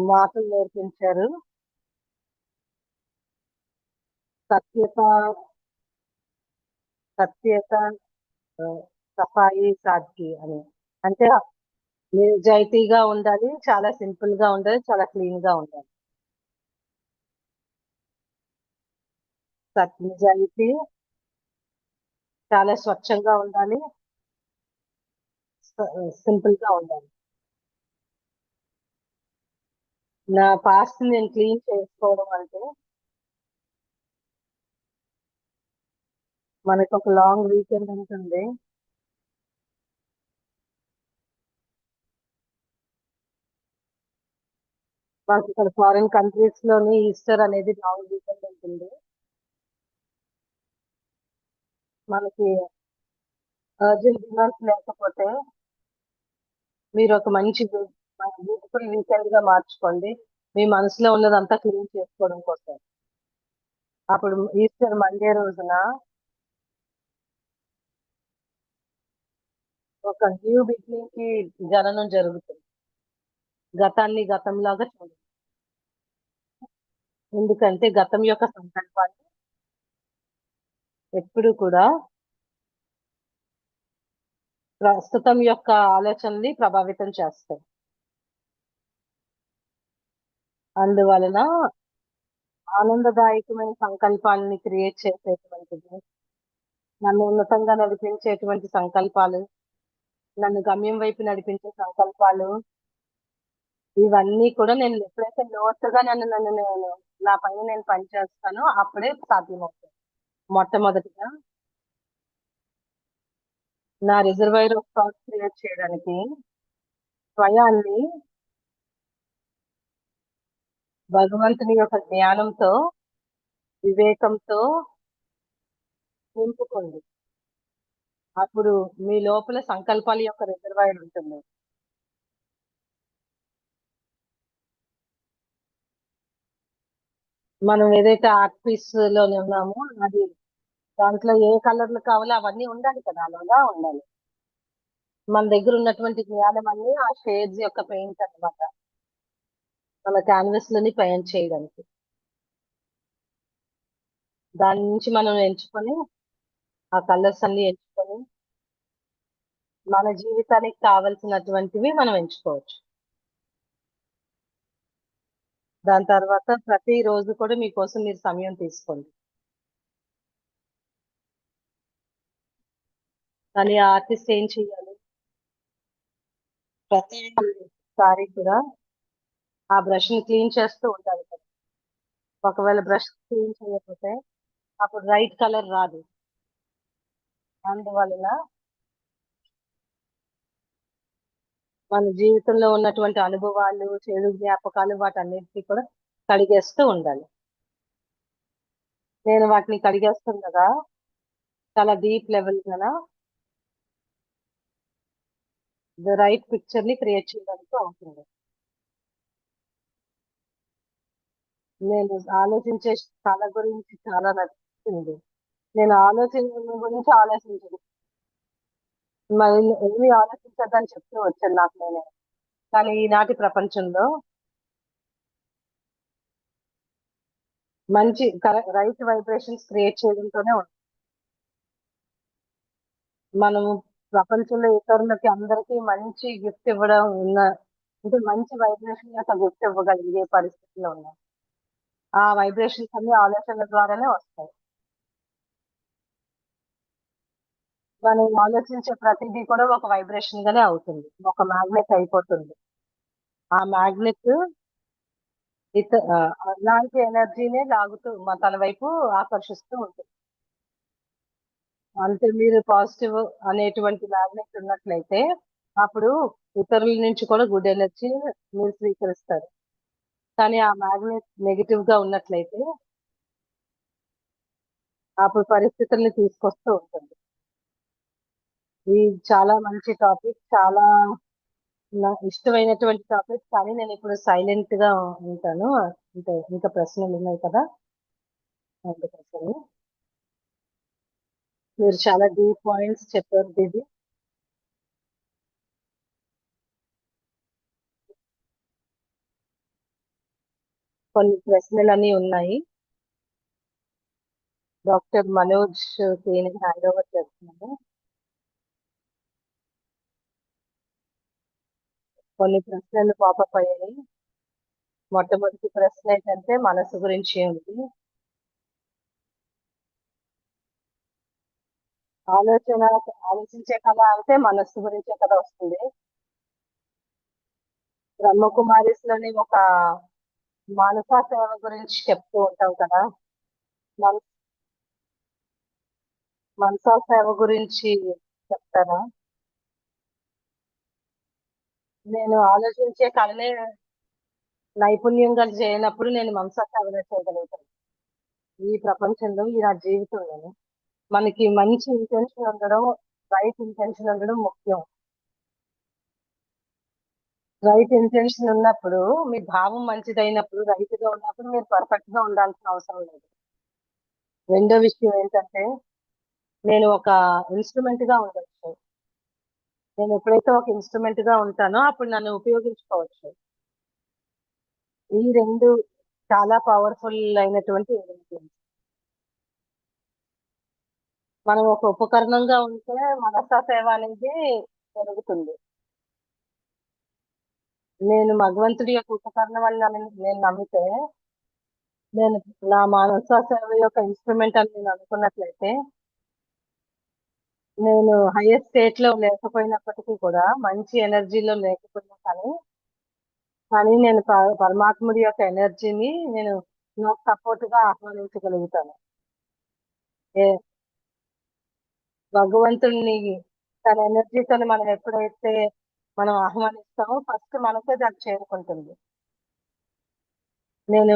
మాటలు నేర్పించారు. సత్యత, సత్యత, సఫాయి, సాద్కి అని. అంటే నిజాయితీగా ఉండాలి. చాలా సింపుల్‌గా ఉండాలి. చాలా క్లీన్‌గా ఉండాలి. నిజాయితీ, చాలా స్వచ్ఛంగా ఉండాలి. సింపుల్‌గా ఉండాలి. నా పాస్ట్‌ని నేను క్లీన్ చేసుకోవడం అంటే, మనకొక లాంగ్ వీకెండ్ ఉంటుంది. మాకిక్కడ ఫారిన్ కంట్రీస్‌లోని ఈస్టర్ అనేది లాంగ్ వీకెండ్ ఉంటుంది. మనకి అర్జెంట్ డిమాండ్స్ లేకపోతే మీరొక మంచి బ్యూటిఫుల్ వీకెండ్‌గా మార్చుకోండి. మీ మనసులో ఉన్నదంతా క్లీన్ చేసుకోవడం కోసం. అప్పుడు ఈస్టర్ మండే రోజున ఒక న్యూ బిగినింగ్‌కి జననం జరుగుతుంది. గతాన్ని గతంలాగా చూడండి. ఎందుకంటే గతం యొక్క సంకల్పాలు ఎప్పుడూ కూడా ప్రస్తుతం యొక్క ఆలోచనని ప్రభావితం చేస్తాయి. అందువలన ఆనందదాయకమైన సంకల్పాలని క్రియేట్ చేసేటువంటిది, నన్ను ఉన్నతంగా నడిపించేటువంటి సంకల్పాలు, నన్ను గమ్యం వైపు నడిపించే సంకల్పాలు, ఇవన్నీ కూడా నేను ఎప్పుడైతే లోతుగా నన్ను నా పైన నేను పని చేస్తానో అప్పుడే సాధ్యమవుతాయి. మొట్టమొదటిగా నా రిజర్వాయర్ ఆఫ్ థాట్స్ క్రియేట్ చేయడానికి స్వయాన్ని భగవంతుని యొక్క జ్ఞానంతో, వివేకంతో నింపుకోండి. అప్పుడు మీ లోపల సంకల్పాల యొక్క రిజర్వాయర్ ఉంటుంది. మనం ఏదైతే ఆర్ట్ పీస్‌లోనే ఉన్నామో అది దాంట్లో ఏ కలర్‌లు కావాలో అవన్నీ ఉండాలి కదా! అలాగా ఉండాలి. మన దగ్గర ఉన్నటువంటి జ్ఞానం అన్నీ ఆ షేడ్స్ యొక్క పెయింట్ అన్నమాట. మన కాన్వాస్‌లని పెయింట్ చేయడానికి. దాని నుంచి మనం ఎంచుకొని, ఆ కలర్స్ అన్నీ ఎంచుకొని, మన జీవితానికి కావాల్సినటువంటివి మనం ఎంచుకోవచ్చు. దాని తర్వాత ప్రతిరోజు కూడా మీకోసం మీరు సమయం తీసుకోండి. కానీ ఆ ఆర్టిస్ట్ ఏం చేయాలి? ప్రతిసారి కూడా ఆ బ్రష్‌ని క్లీన్ చేస్తూ ఉండాలి కదా! ఒకవేళ బ్రష్ క్లీన్ చేయకపోతే అప్పుడు రైట్ కలర్ రాదు. అందువలన మన జీవితంలో ఉన్నటువంటి అనుభవాలు, చెడు జ్ఞాపకాలు వాటన్నిటిని కూడా కడిగేస్తూ ఉండాలి. నేను వాటిని కడిగేస్తుండగా చాలా డీప్ లెవెల్‌గాన రైట్ పిక్చర్‌ని క్రియేట్ చేయడానికి అవుతుంది. నేను ఆలోచించే కళ గురించి చాలా నచ్చింది. నేను ఆలోచనల గురించి ఆలోచించను. మరి ఏమి ఆలోచించొద్దని చెప్తూ వచ్చాను నాకు నేనే. కానీ ఈనాటి ప్రపంచంలో మంచి రైట్ వైబ్రేషన్స్ క్రియేట్ చేయడంతోనే మనము ప్రపంచంలో ఇతరులకి అందరికి మంచి గిఫ్ట్ ఇవ్వడం అంటే మంచి వైబ్రేషన్ యొక్క గిఫ్ట్ ఇవ్వగలిగే పరిస్థితిలో ఉన్నాం. ఆ వైబ్రేషన్స్ అన్ని ఆలోచనల ద్వారానే వస్తాయి. మనం ఆలోచించే ప్రతిదీ కూడా ఒక వైబ్రేషన్ గానే అవుతుంది. ఒక మ్యాగ్నెట్ అయిపోతుంది. ఆ మ్యాగ్నెట్ అలాంటి ఎనర్జీనే లాగుతూ తన వైపు ఆకర్షిస్తూ ఉంటుంది. అంటే మీరు పాజిటివ్ అనేటువంటి మ్యాగ్నెట్ ఉన్నట్లయితే, అప్పుడు ఇతరుల నుంచి కూడా గుడ్ ఎనర్జీ మీరు స్వీకరిస్తారు. కానీ ఆ మ్యాగ్నెట్ నెగెటివ్‌గా ఉన్నట్లయితే, అప్పుడు పరిస్థితుల్ని తీసుకొస్తూ ఉంటుంది. ఇది చాలా మంచి టాపిక్. చాలా ఇష్టమైనటువంటి టాపిక్. కానీ నేనిప్పుడు సైలెంట్‌గా ఉంటాను. అంటే ఇంకా ప్రశ్నలున్నాయి కదా! అందుకోసమే. మీరు చాలా డీప్ పాయింట్స్ చెప్పారు దీది. కొన్ని ప్రశ్నలని ఉన్నాయి. డాక్టర్ మనోజ్‌కి నేను హ్యాండ్ ఓవర్ చేస్తున్నాను. కొన్ని ప్రశ్నలు పాపప్ అయ్యాయి. మొట్టమొదటి ప్రశ్న ఏంటంటే మనసు గురించి ఉంది. ఆలోచన ఆలోచించే కళ అంటే మనస్సు గురించే కదా వస్తుంది. బ్రహ్మకుమారిస్‌లోని ఒక మానసా సేవ గురించి చెప్తూ ఉంటాం కదా! మన్ మనసా సేవ గురించి చెప్తారా? నేను ఆలోచించే కళనే నైపుణ్యంగా చేయనప్పుడు నేను మనసా సేవనే చేయగలుగుతాను. ఈ ప్రపంచంలో, ఈ నా జీవితంలోని. మనకి మంచి ఇంటెన్షన్ ఉండడం, రైట్ ఇంటెన్షన్ ఉండడం ముఖ్యం. రైట్ ఇంటెన్షన్ ఉన్నప్పుడు, మీ భావం మంచిదైనప్పుడు, రైట్‌గా ఉన్నప్పుడు మీరు పర్ఫెక్ట్‌గా ఉండాల్సిన అవసరం లేదు. రెండో విషయం ఏంటంటే, నేను ఒక ఇన్‌స్ట్రుమెంట్‌గా ఉండొచ్చు. నేను ఎప్పుడైతే ఒక ఇన్‌స్ట్రుమెంట్‌గా ఉంటానో, అప్పుడు నన్ను ఉపయోగించుకోవచ్చు. ఈ 2 చాలా పవర్‌ఫుల్ అయినటువంటి ఇంగ్రీడియెంట్స్. మనం ఒక ఉపకరణంగా ఉంటే మనసా సేవ అనేది పెరుగుతుంది. నేను భగవంతుడి యొక్క ఉపకరణం అని నేను నమ్మితే, నేను నా మానస సేవ యొక్క ఇన్‌స్ట్రుమెంట్ అని నేను అనుకున్నట్లయితే, నేను హైయర్ స్టేట్‌లో లేకపోయినప్పటికీ కూడా, మంచి ఎనర్జీలో లేకపోయినా కానీ నేను పరమాత్ముడి యొక్క ఎనర్జీని నేను నాకు సపోర్ట్‌గా ఆహ్వానించగలుగుతాను. ఏ భగవంతుడిని తన ఎనర్జీతోని మనం ఎప్పుడైతే మనం ఆహ్వానిస్తామో ఫస్ట్ మనకే అది చేరుకుంటుంది. నేను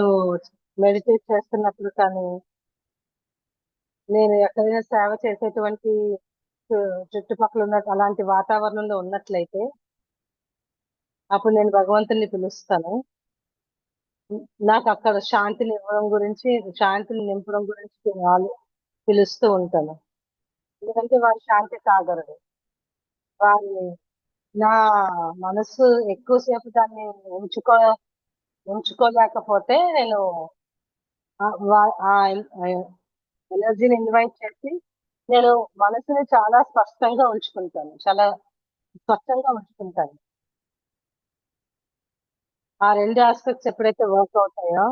మెడిటేట్ చేస్తున్నప్పుడు కానీ, నేను ఎక్కడైనా సేవ చేసేటువంటి చుట్టుపక్కల ఉన్న అలాంటి వాతావరణంలో ఉన్నట్లయితే, అప్పుడు నేను భగవంతుడిని పిలుస్తాను. నాకక్కడ శాంతిని నింపడం గురించి పిలుస్తూ ఉంటాను. ఎందుకంటే వారు శాంతి సాగరుడు. వారిని నా మనస్సు ఎక్కువ సేపు దాన్ని ఉంచుకోలేకపోతే నేను ఆహ్, వా ఆ ఎన్ ఎనర్జీని ఇన్వైట్ చేసి నేను మనసుని చాలా స్పష్టంగా ఉంచుకుంటాను. చాలా స్పష్టంగా ఉంచుకుంటాను. ఆ 2 యాస్పెక్ట్స్ ఎప్పుడైతే వర్క్ అవుతాయో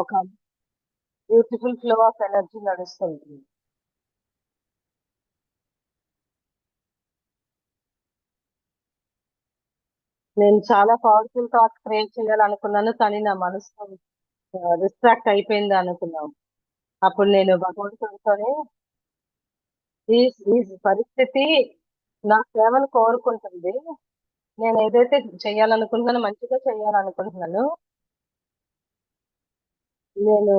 ఒక బ్యూటిఫుల్ ఫ్లో ఆఫ్ ఎనర్జీ నడుస్తుంది. నేను చాలా పవర్‌ఫుల్ థాట్స్ క్రియేట్ చేయాలనుకున్నాను. కానీ నా మనసు డిస్ట్రాక్ట్ అయిపోయింది అనుకున్నాను. అప్పుడు నేను భగవంతుడితోని ఈ ఈ పరిస్థితి నా సేవను కోరుకుంటుంది. నేనేదైతే చేయాలనుకుంటున్నానో మంచిగా చేయాలనుకుంటున్నాను. నేను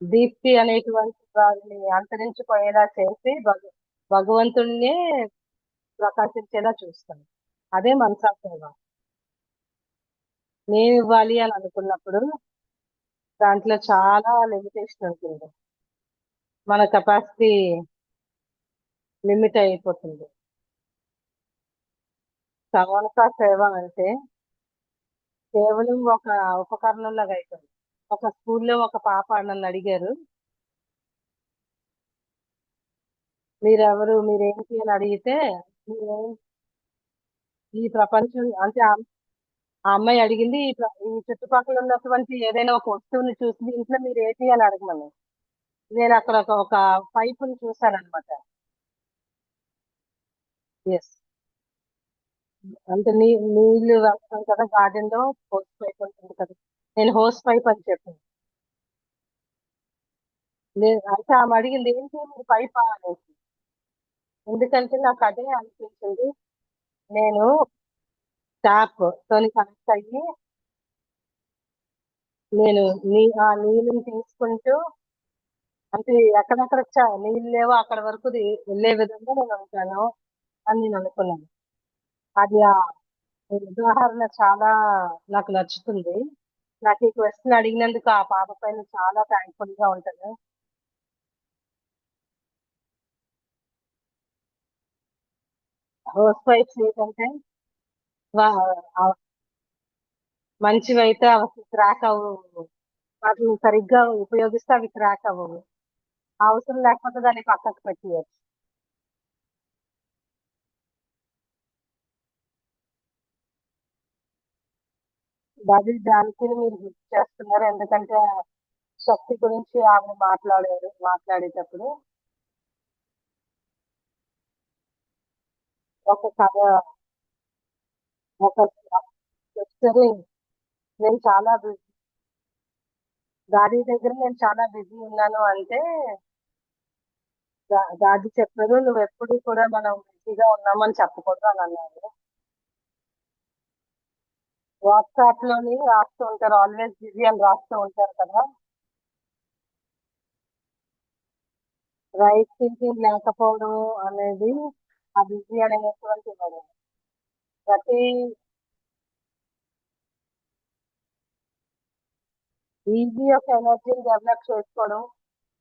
దీప్తి అనేటువంటి వారిని అంతరించిపోయేలా చేసి భగవంతుడినే ప్రకాశించేలా చూస్తాను. అదే మనసా సేవ. నేనివ్వాలి అని అనుకున్నప్పుడు దాంట్లో చాలా లిమిటేషన్ ఉంటుంది. మన కెపాసిటీ లిమిట్ అయిపోతుంది. మనసా సేవ అంటే కేవలం ఒక ఉపకరణంలాగా అయిపోయింది. ఒక స్కూల్‌లో ఒక పాప నన్నడిగారు, మీరేంటి అని అడిగితే, "నేనేం ఈ ప్రపంచం" అంటే ఆ అమ్మాయి అడిగింది ఈ చుట్టుపక్కల ఉన్నటువంటి ఏదైనా ఒక వస్తువుని చూసి దీంట్లో మీరేంటి అని అడగమని. నేనక్కడ ఒక పైపుని చూసాననమాట. యెస్. అంటే నీళ్లు వేస్తాం కదా! గార్డెన్‌లో హోస్ పైప్ ఉంటుంది కదా! నేను హోస్ పైప్ అని చెప్పాను. అయితే ఆమె అడిగింది, "ఏంటి మీరు పైపా?" అనేసి. ఎందుకంటే నాకదే అనిపించింది. నేను ట్యాప్ తోని కనెక్ట్ అయ్యి, నేను ఆ నీళ్ళని తీసుకుంటూ అంటే ఎక్కడెక్కడ నీళ్ళు లేవో అక్కడి వరకు వెళ్ళే విధంగా నేనుంటాను అని నేననుకున్నాను. అది ఉదాహరణ చాలా నాకు నచ్చుతుంది. నాకు ఈ క్వెషన్ అడిగినందుకు ఆ పాప పైన చాలా థాంక్‌ఫుల్‌గా ఉంటాను. హోస్ పైప్స్ ఏంటంటే వా ఆహ్, మంచివైతే అవి క్రాక్ అవ్వవు. వాటిని సరిగ్గా ఉపయోగిస్తే అవి క్రాక్ అవ్వవు. అవసరం లేకపోతే దాన్ని పక్కకు పెట్టేయొచ్చు. దానికి మీరు గుర్తు చేస్తున్నారు. ఎందుకంటే శక్తి గురించి ఆవిడ మాట్లాడేటప్పుడు ఒక కథ ఒక చెప్తారు. నేను చాలా గాడి దగ్గర నేను చాలా బిజీ ఉన్నాను అంటే, గాడి చెప్పారు, "నువ్వెప్పుడు కూడా మనం బిజీగా ఉన్నామని చెప్పకూడదు" అని అన్నారు. వాట్సాప్‌లోని రాస్తూ ఉంటారు. ఆల్‌వేస్ బిజీ అని రాస్తూ ఉంటారు కదా! రైట్ థింకింగ్ లేకపోవడం అనేది ఆ బిజీ అనేటువంటి వర్డ్. ప్రతి ఈజీ యొక్క ఎనర్జీని డెవలప్ చేసుకోవడం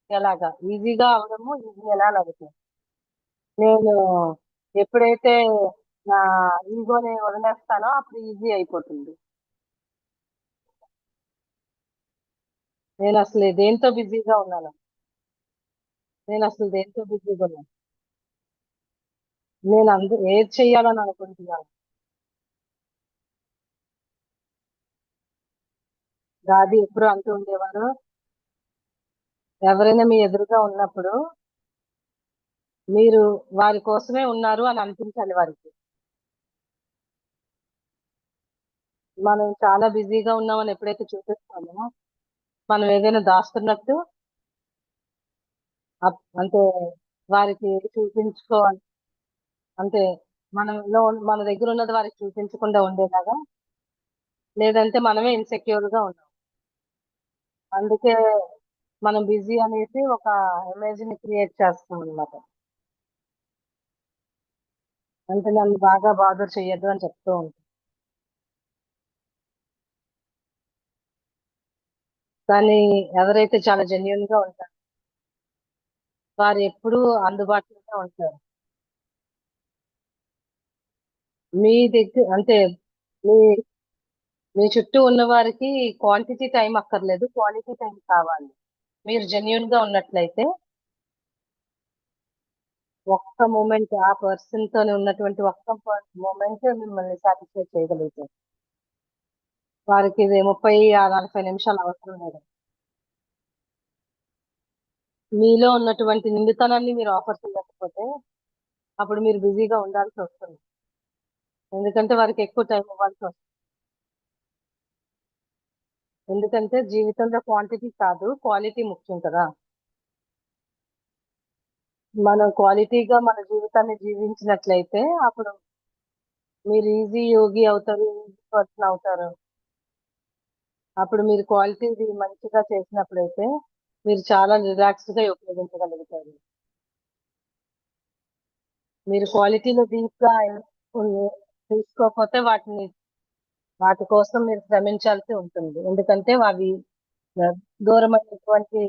ఎలాగా? ఈజీగా అవ్వడము, ఈజీ ఎలా అని అడుగుతున్నారు. నేను ఎప్పుడైతే నా ఈగోని వదిలేస్తానో అప్పుడు ఈజీ అయిపోతుంది. నేనసలు దేనితో బిజీగా ఉన్నాను. నేను అసలు దేంతో బిజీగా ఉన్నాను. నేను ఏది చెయ్యాలని అనుకుంటున్నాను. దాది ఎప్పుడు అంటూ ఉండేవారు, ఎవరైనా మీ ఎదురుగా ఉన్నప్పుడు మీరు వారి కోసమే ఉన్నారు అని అనిపించాలి వారికి. మనం చాలా బిజీగా ఉన్నామని ఎప్పుడైతే చూపిస్తామో, మనం ఏదైనా దాస్తున్నట్టు అంటే వారికి చూపించుకోవాలి. అంటే మన దగ్గర ఉన్నది వారికి చూపించకుండా ఉండేలాగా, లేదంటే మనమే ఇన్సెక్యూర్ గా ఉన్నాం. అందుకే మనం బిజీ అనేసి ఒక ఇమేజ్ ని క్రియేట్ చేస్తాం అన్నమాట. అంటే నన్ను బాగా బాదర్ చెయ్యొద్దు అని చెప్తూ ఉంటాం. కానీ ఎవరైతే చాలా జెన్యూన్ గా ఉంటారో వారు ఎప్పుడూ అందుబాటులోనే ఉంటారు. మీ దగ్గర అంటే మీ మీ చుట్టూ ఉన్న వారికి క్వాంటిటీ టైం అక్కర్లేదు. క్వాలిటీ టైం కావాలి. మీరు జెన్యూన్ గా ఉన్నట్లయితే ఒక్క మూమెంట్ ఆ పర్సన్ తోని ఉన్నటువంటి ఒక్క మూమెంట్ మిమ్మల్ని సాటిస్ఫై చేయగలుగుతారు. వారికి ఇది 30 40 నిమిషాలు అవసరం లేదు. మీలో ఉన్నటువంటి నిండుతనాన్ని మీరు ఆఫర్ చేయకపోతే అప్పుడు మీరు బిజీగా ఉండాల్సి వస్తుంది. ఎందుకంటే వారికి ఎక్కువ టైం ఇవ్వాల్సి వస్తుంది. ఎందుకంటే జీవితంలో క్వాంటిటీ కాదు క్వాలిటీ ముఖ్యం కదా. మనం క్వాలిటీగా మన జీవితాన్ని జీవించినట్లయితే అప్పుడు మీరు ఈజీ యోగి అవుతారు, ఈజీ పర్సన్ అవుతారు. అప్పుడు మీరు క్వాలిటీది మంచిగా చేసినప్పుడైతే మీరు చాలా రిలాక్స్డ్ గా ఉపయోగించగలుగుతారు. మీరు క్వాలిటీలో డీప్ గా తీసుకోకపోతే వాటి కోసం మీరు శ్రమించాల్సి ఉంటుంది. ఎందుకంటే అవి దూరమైనటువంటి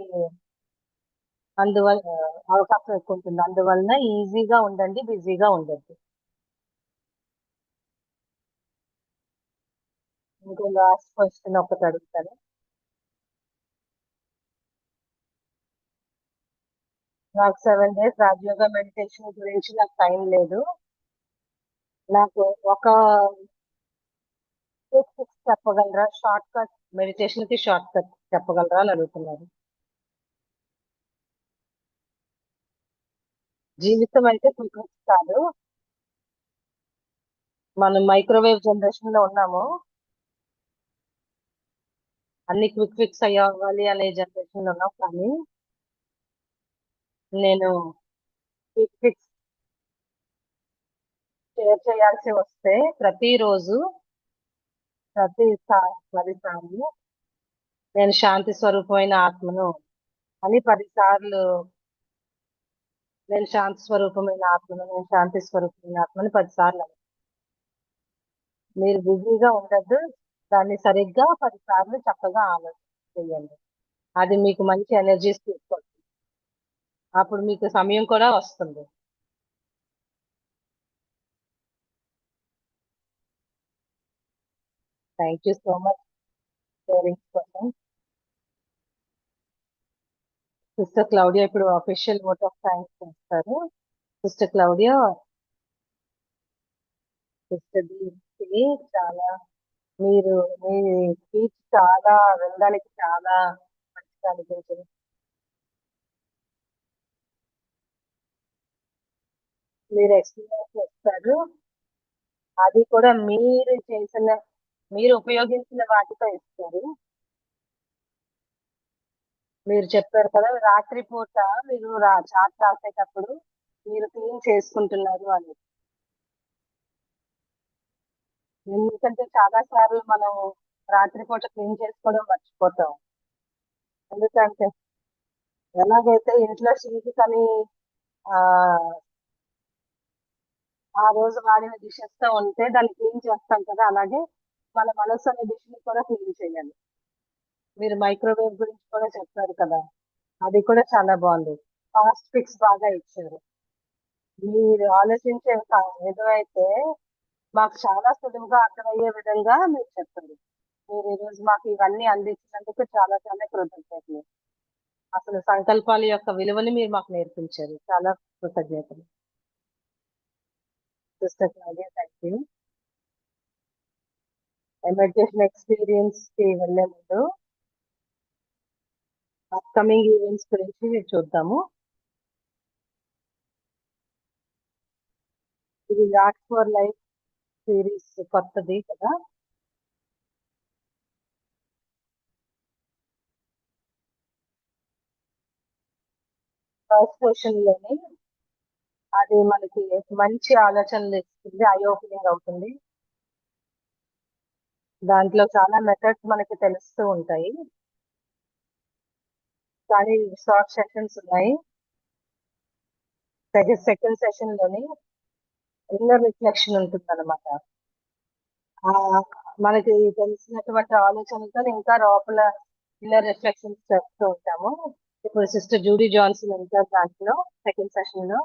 అందువల్ల అవకాశం ఎక్కువ ఉంటుంది. అందువలన ఈజీగా ఉండండి, బిజీగా ఉండద్దు. ఇంకో లాస్ట్ క్వశ్చన్ ఒకటి అడుగుతాను. నాకు 7 days రాజయోగా మెడిటేషన్ గురించి నాకు టైం లేదు. నాకు ఒక క్విక్ ఫిక్స్ చెప్పగలరా? షార్ట్ కట్ మెడిటేషన్ కి షార్ట్ కట్ చెప్పగలరా అని అడుగుతున్నారు. జీవితం అయితే క్విక్ ఫిక్స్ కాదు. మనం మైక్రోవేవ్ జనరేషన్ లో ఉన్నాము. అన్ని క్విక్ ఫిక్స్ అయ్యాలి అనే జనరేషన్ లో ఉన్నాం. కానీ నేను క్విక్ ఫిక్స్ షేర్ చేయాల్సి వస్తే ప్రతిరోజు పదిసార్లు నేను శాంతి స్వరూపమైన ఆత్మను అని 10 సార్లు నేను శాంతి స్వరూపమైన ఆత్మను, నేను శాంతి స్వరూపమైన ఆత్మని 10 సార్లు మీరు బిజీగా ఉండద్దు. దాన్ని సరిగ్గా 10 సార్లు చక్కగా ఆలోచన చేయండి. అది మీకు మంచి ఎనర్జీస్ తీసుకొస్తుంది. అప్పుడు మీకు సమయం కూడా వస్తుంది. Thank you so much sharing కోసం. సిస్టర్ క్లౌడియా ఇప్పుడు అఫీషియల్ ఓట్ ఆఫ్ థ్యాంక్స్ చేస్తారు. సిస్టర్ క్లౌడియా, సిస్టర్ దీప్తి, చాలా మీరు మీ స్పీచ్ చాలా వినడానికి చాలా మంచిగా అనిపించింది. మీరు ఎక్స్పీరియన్స్ చేస్తారు. అది కూడా మీరు ఉపయోగించిన వాటితో ఇస్తారు. మీరు చెప్పారు కదా రాత్రి పూట మీరు చాట్ రాసేటప్పుడు మీరు క్లీన్ చేసుకుంటున్నారు అని. ఎందుకంటే చాలా సార్లు మనం రాత్రిపూట క్లీన్ చేసుకోవడం మర్చిపోతాం. ఎందుకంటే ఎలాగైతే ఇంట్లో సింక్ అని ఆ ఆ రోజు వాడిన డిషెస్ తో ఉంటే దాన్ని క్లీన్ చేస్తాం కదా, అలాగే మన మనసు అనే డిష్ ని కూడా క్లీన్ చేయాలి. మీరు మైక్రోవేవ్ గురించి కూడా చెప్పారు కదా, అది కూడా చాలా బాగుంది. ఫాస్ట్ ఫిక్స్ బాగా ఇచ్చారు. మీరు ఆలోచించే ఏదైతే మాకు చాలా సులువుగా అర్థమయ్యే విధంగా మీరు చెప్పారు. మీరు ఈరోజు మాకు ఇవన్నీ అందించినందుకు చాలా చాలా కృతజ్ఞతలు. అసలు సంకల్పాల యొక్క విలువని మీరు మాకు నేర్పించారు. చాలా కృతజ్ఞతలు. Sister Claudia, thank you. Meditation experience కి వెళ్ళే ముందు అప్కమింగ్ ఈవెంట్స్ గురించి చూద్దాము. ఇది యాక్ట్ ఫర్ లైఫ్ సిరీస్ కొత్తది కదా. ఫస్ట్ క్వశ్చన్ లోని అది మనకి మంచి ఆలోచనలు ఇస్తుంది, ఐ ఓపెనింగ్ అవుతుంది. దాంట్లో చాలా మెథడ్స్ మనకి తెలుస్తూ ఉంటాయి, కానీ షార్ట్ సెషన్స్ ఉన్నాయి. సెకండ్ సెషన్ లోని ఇన్నర్ రిఫ్లెక్షన్ ఉంటుంది అనమాట. మనకి తెలిసినటువంటి ఆలోచనలతో ఇంకా లోపల ఇన్నర్ రిఫ్లెక్షన్స్ చేస్తూ ఉంటాము. ఇప్పుడు సిస్టర్ జూడీ జాన్సన్ ఉంటారు దాంట్లో సెకండ్ సెషన్ లో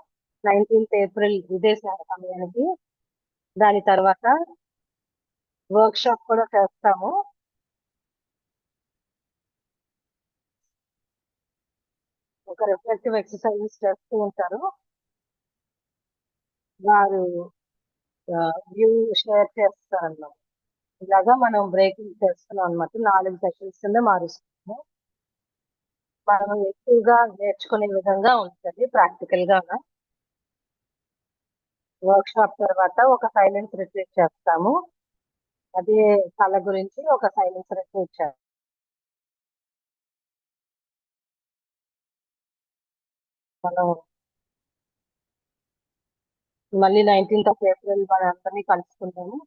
19th ఏప్రిల్ ఇదే సమయానికి. దాని తర్వాత వర్క్ షాప్ కూడా చేస్తాము. ఒక రిఫ్లెక్టివ్ ఎక్సర్సైజెస్ చేస్తూ ఉంటారు, వారు వ్యూ షేర్ చేస్తారు అన్నమాట. ఇలాగా మనం బ్రేకింగ్ చేస్తున్నాం అనమాట. 4 సెషన్స్ కింద మారుస్తున్నాము. మనం ఎక్కువగా నేర్చుకునే విధంగా ఉంటుంది ప్రాక్టికల్ గా. వర్క్ షాప్ తర్వాత ఒక సైలెన్స్ రిట్రీట్ చేస్తాము. అదే కళ గురించి ఒక సైలెన్స్ రిట్రీట్ చేస్తాం. మనం మళ్ళీ 19th ఏప్రిల్ మన అందరినీ కలుసుకుంటాము.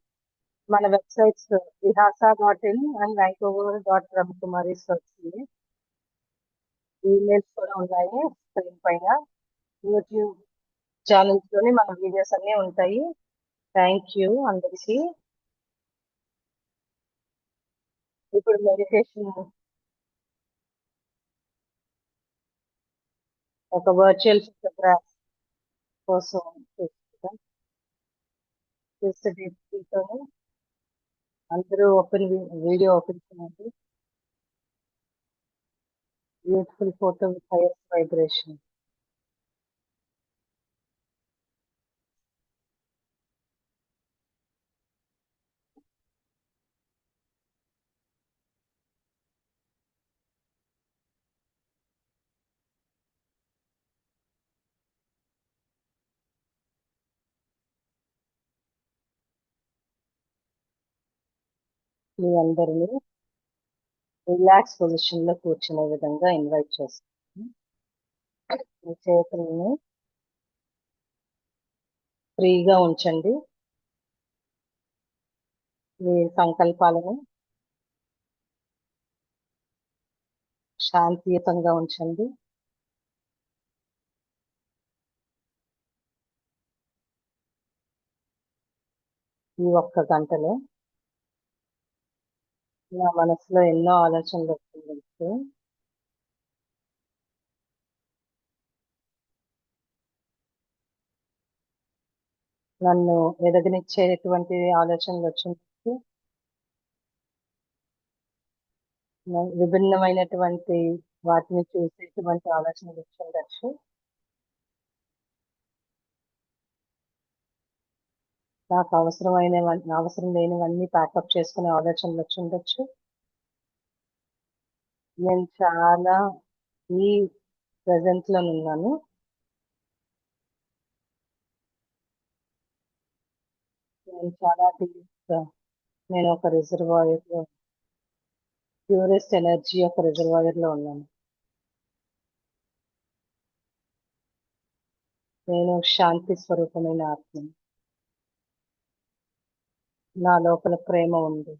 మన వెబ్సైట్స్ vihasa.in అండ్ vancouver.brahmakumaris వచ్చింది. ఈమెయిల్స్ కూడా ఉన్నాయి స్క్రీన్ పైన. యూట్యూబ్ ఛానల్స్ లోని మన వీడియోస్ అన్ని ఉంటాయి. థ్యాంక్ యూ అందరికీ. ఇప్పుడు మెడిటేషన్ ఒక వర్చువల్ ఫోటోగ్రాఫ్ కోసం చూస్తున్నాం. అందరూ వీడియో ఓపెన్ చేయండి. Beautiful photo with highest vibration. మీ అందరినీ రిలాక్స్ పొజిషన్ లో కూర్చునే విధంగా ఇన్వైట్ చేస్తాను. మీ చేతులను ఫ్రీగా ఉంచండి. మీ సంకల్పాలను శాంతియుతంగా ఉంచండి. ఈ ఒక్క గంటలో నా మనసులో ఎన్నో ఆలోచనలు వస్తుంది. నన్ను ఎదగనిచ్చేటువంటి ఆలోచనలు వచ్చింది. విభిన్నమైనటువంటి వాటిని చూసేటువంటి ఆలోచనలు వచ్చిండొచ్చు. నాకు అవసరం లేనివన్నీ ప్యాకప్ చేసుకునే ఆలోచనలు వచ్చిండొచ్చు. నేను చాలా ఈ ప్రెజెంట్ లో ఉన్నాను. నేను చాలా నేను ఒక రిజర్వాయర్ లో, ప్యూరెస్ట్ ఎనర్జీ ఒక రిజర్వాయర్ లో ఉన్నాను. నేను శాంతి స్వరూపమైన ఆత్మ. నా లోపల ప్రేమ ఉంది.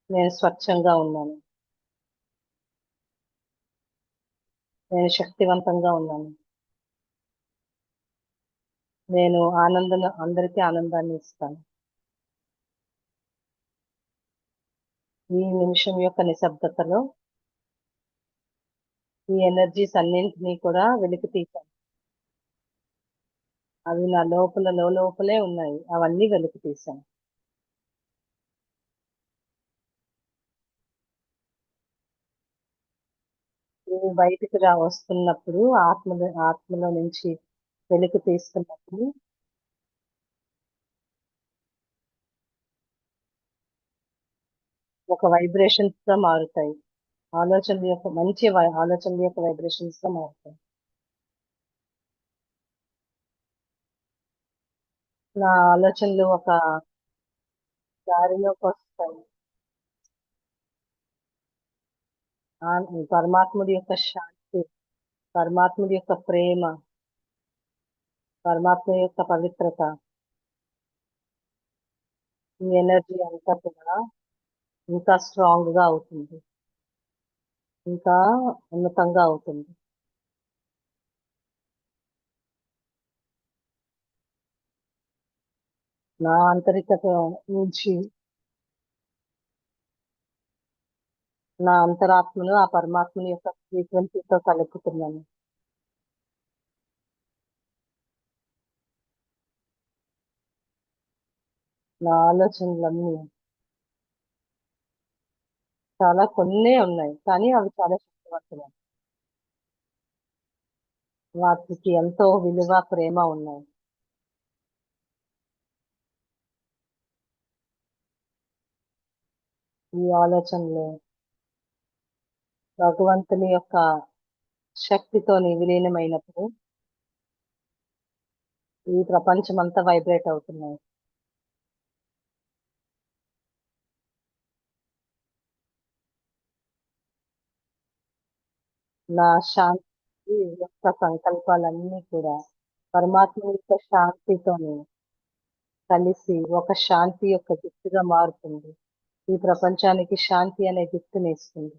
నేను స్వచ్ఛంగా ఉన్నాను. నేను శక్తివంతంగా ఉన్నాను. నేను అందరికీ ఆనందాన్ని ఇస్తాను. ఈ నిమిషం యొక్క నిశ్శబ్దతలో ఈ ఎనర్జీస్ అన్నింటినీ కూడా వెలికి తీశాను. అవి నా లోపలే ఉన్నాయి, అవన్నీ వెలికి తీశాను. బయటికి వస్తున్నప్పుడు ఆత్మలో నుంచి వెలికి తీస్తున్నప్పుడు ఒక వైబ్రేషన్స్ గా మారుతాయి. ఆలోచనల యొక్క వైబ్రేషన్స్ గా మారుతాయి. నా ఆలోచనలు ఒక దారిలోకి వస్తాయి. పరమాత్ముడి యొక్క శాంతి, పరమాత్ముడి యొక్క ప్రేమ, పరమాత్మ యొక్క పవిత్రత, ఈ ఎనర్జీ అంతా కూడా ఇంకా స్ట్రాంగ్ గా అవుతుంది, ఇంకా ఉన్నతంగా అవుతుంది. నా ఆంతరికత నుంచి నా అంతరాత్మను ఆ పరమాత్మని యొక్క ఫ్రీక్వెన్సీతో కలుపుతున్నాను. నా ఆలోచనలన్నీ చాలా కొన్నే ఉన్నాయి, కానీ అవి చాలా శక్తివంతమైనవి. వాటికి ఎంతో విలువ, ప్రేమ ఉన్నాయి. ఈ ఆలోచనలు భగవంతుని యొక్క శక్తితోని విలీనమైనప్పుడు ఈ ప్రపంచమంతా వైబ్రేట్ అవుతున్నాయి. నా శాంతి యొక్క సంకల్పాలన్నీ కూడా పరమాత్మ యొక్క శాంతితోని కలిసి ఒక శాంతి యొక్క గిఫ్ట్‌గా మారుతుంది. ఈ ప్రపంచానికి శాంతి అనే గిఫ్ట్‌నిస్తుంది.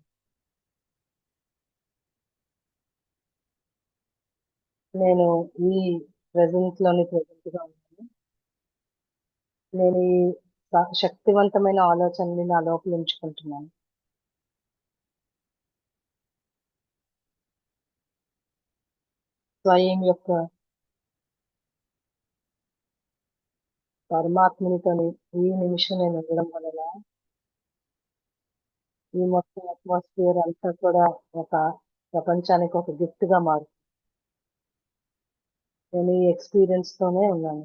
నేను ఈ ప్రెజెంట్‌గా ఉన్నాను. నేను ఈ శక్తివంతమైన ఆలోచనని నా లోపల ఉంచుకుంటున్నాను. స్వయం యొక్క పరమాత్మునితోని ఈ నిమిషం నేను ఉండడం వలన ఈ మొత్తం అట్మాస్ఫియర్ అంతా కూడా ఒక ప్రపంచానికి ఒక గిఫ్ట్‌గా మారుతుంది. నేను ఈ ఎక్స్‌పీరియన్స్‌తోనే ఉన్నాను.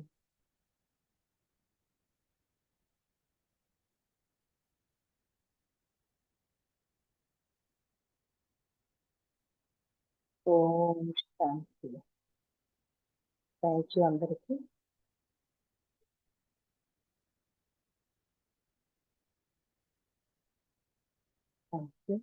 ఓం శాంతి. థాంక్ యూ అందరికి. Thank you.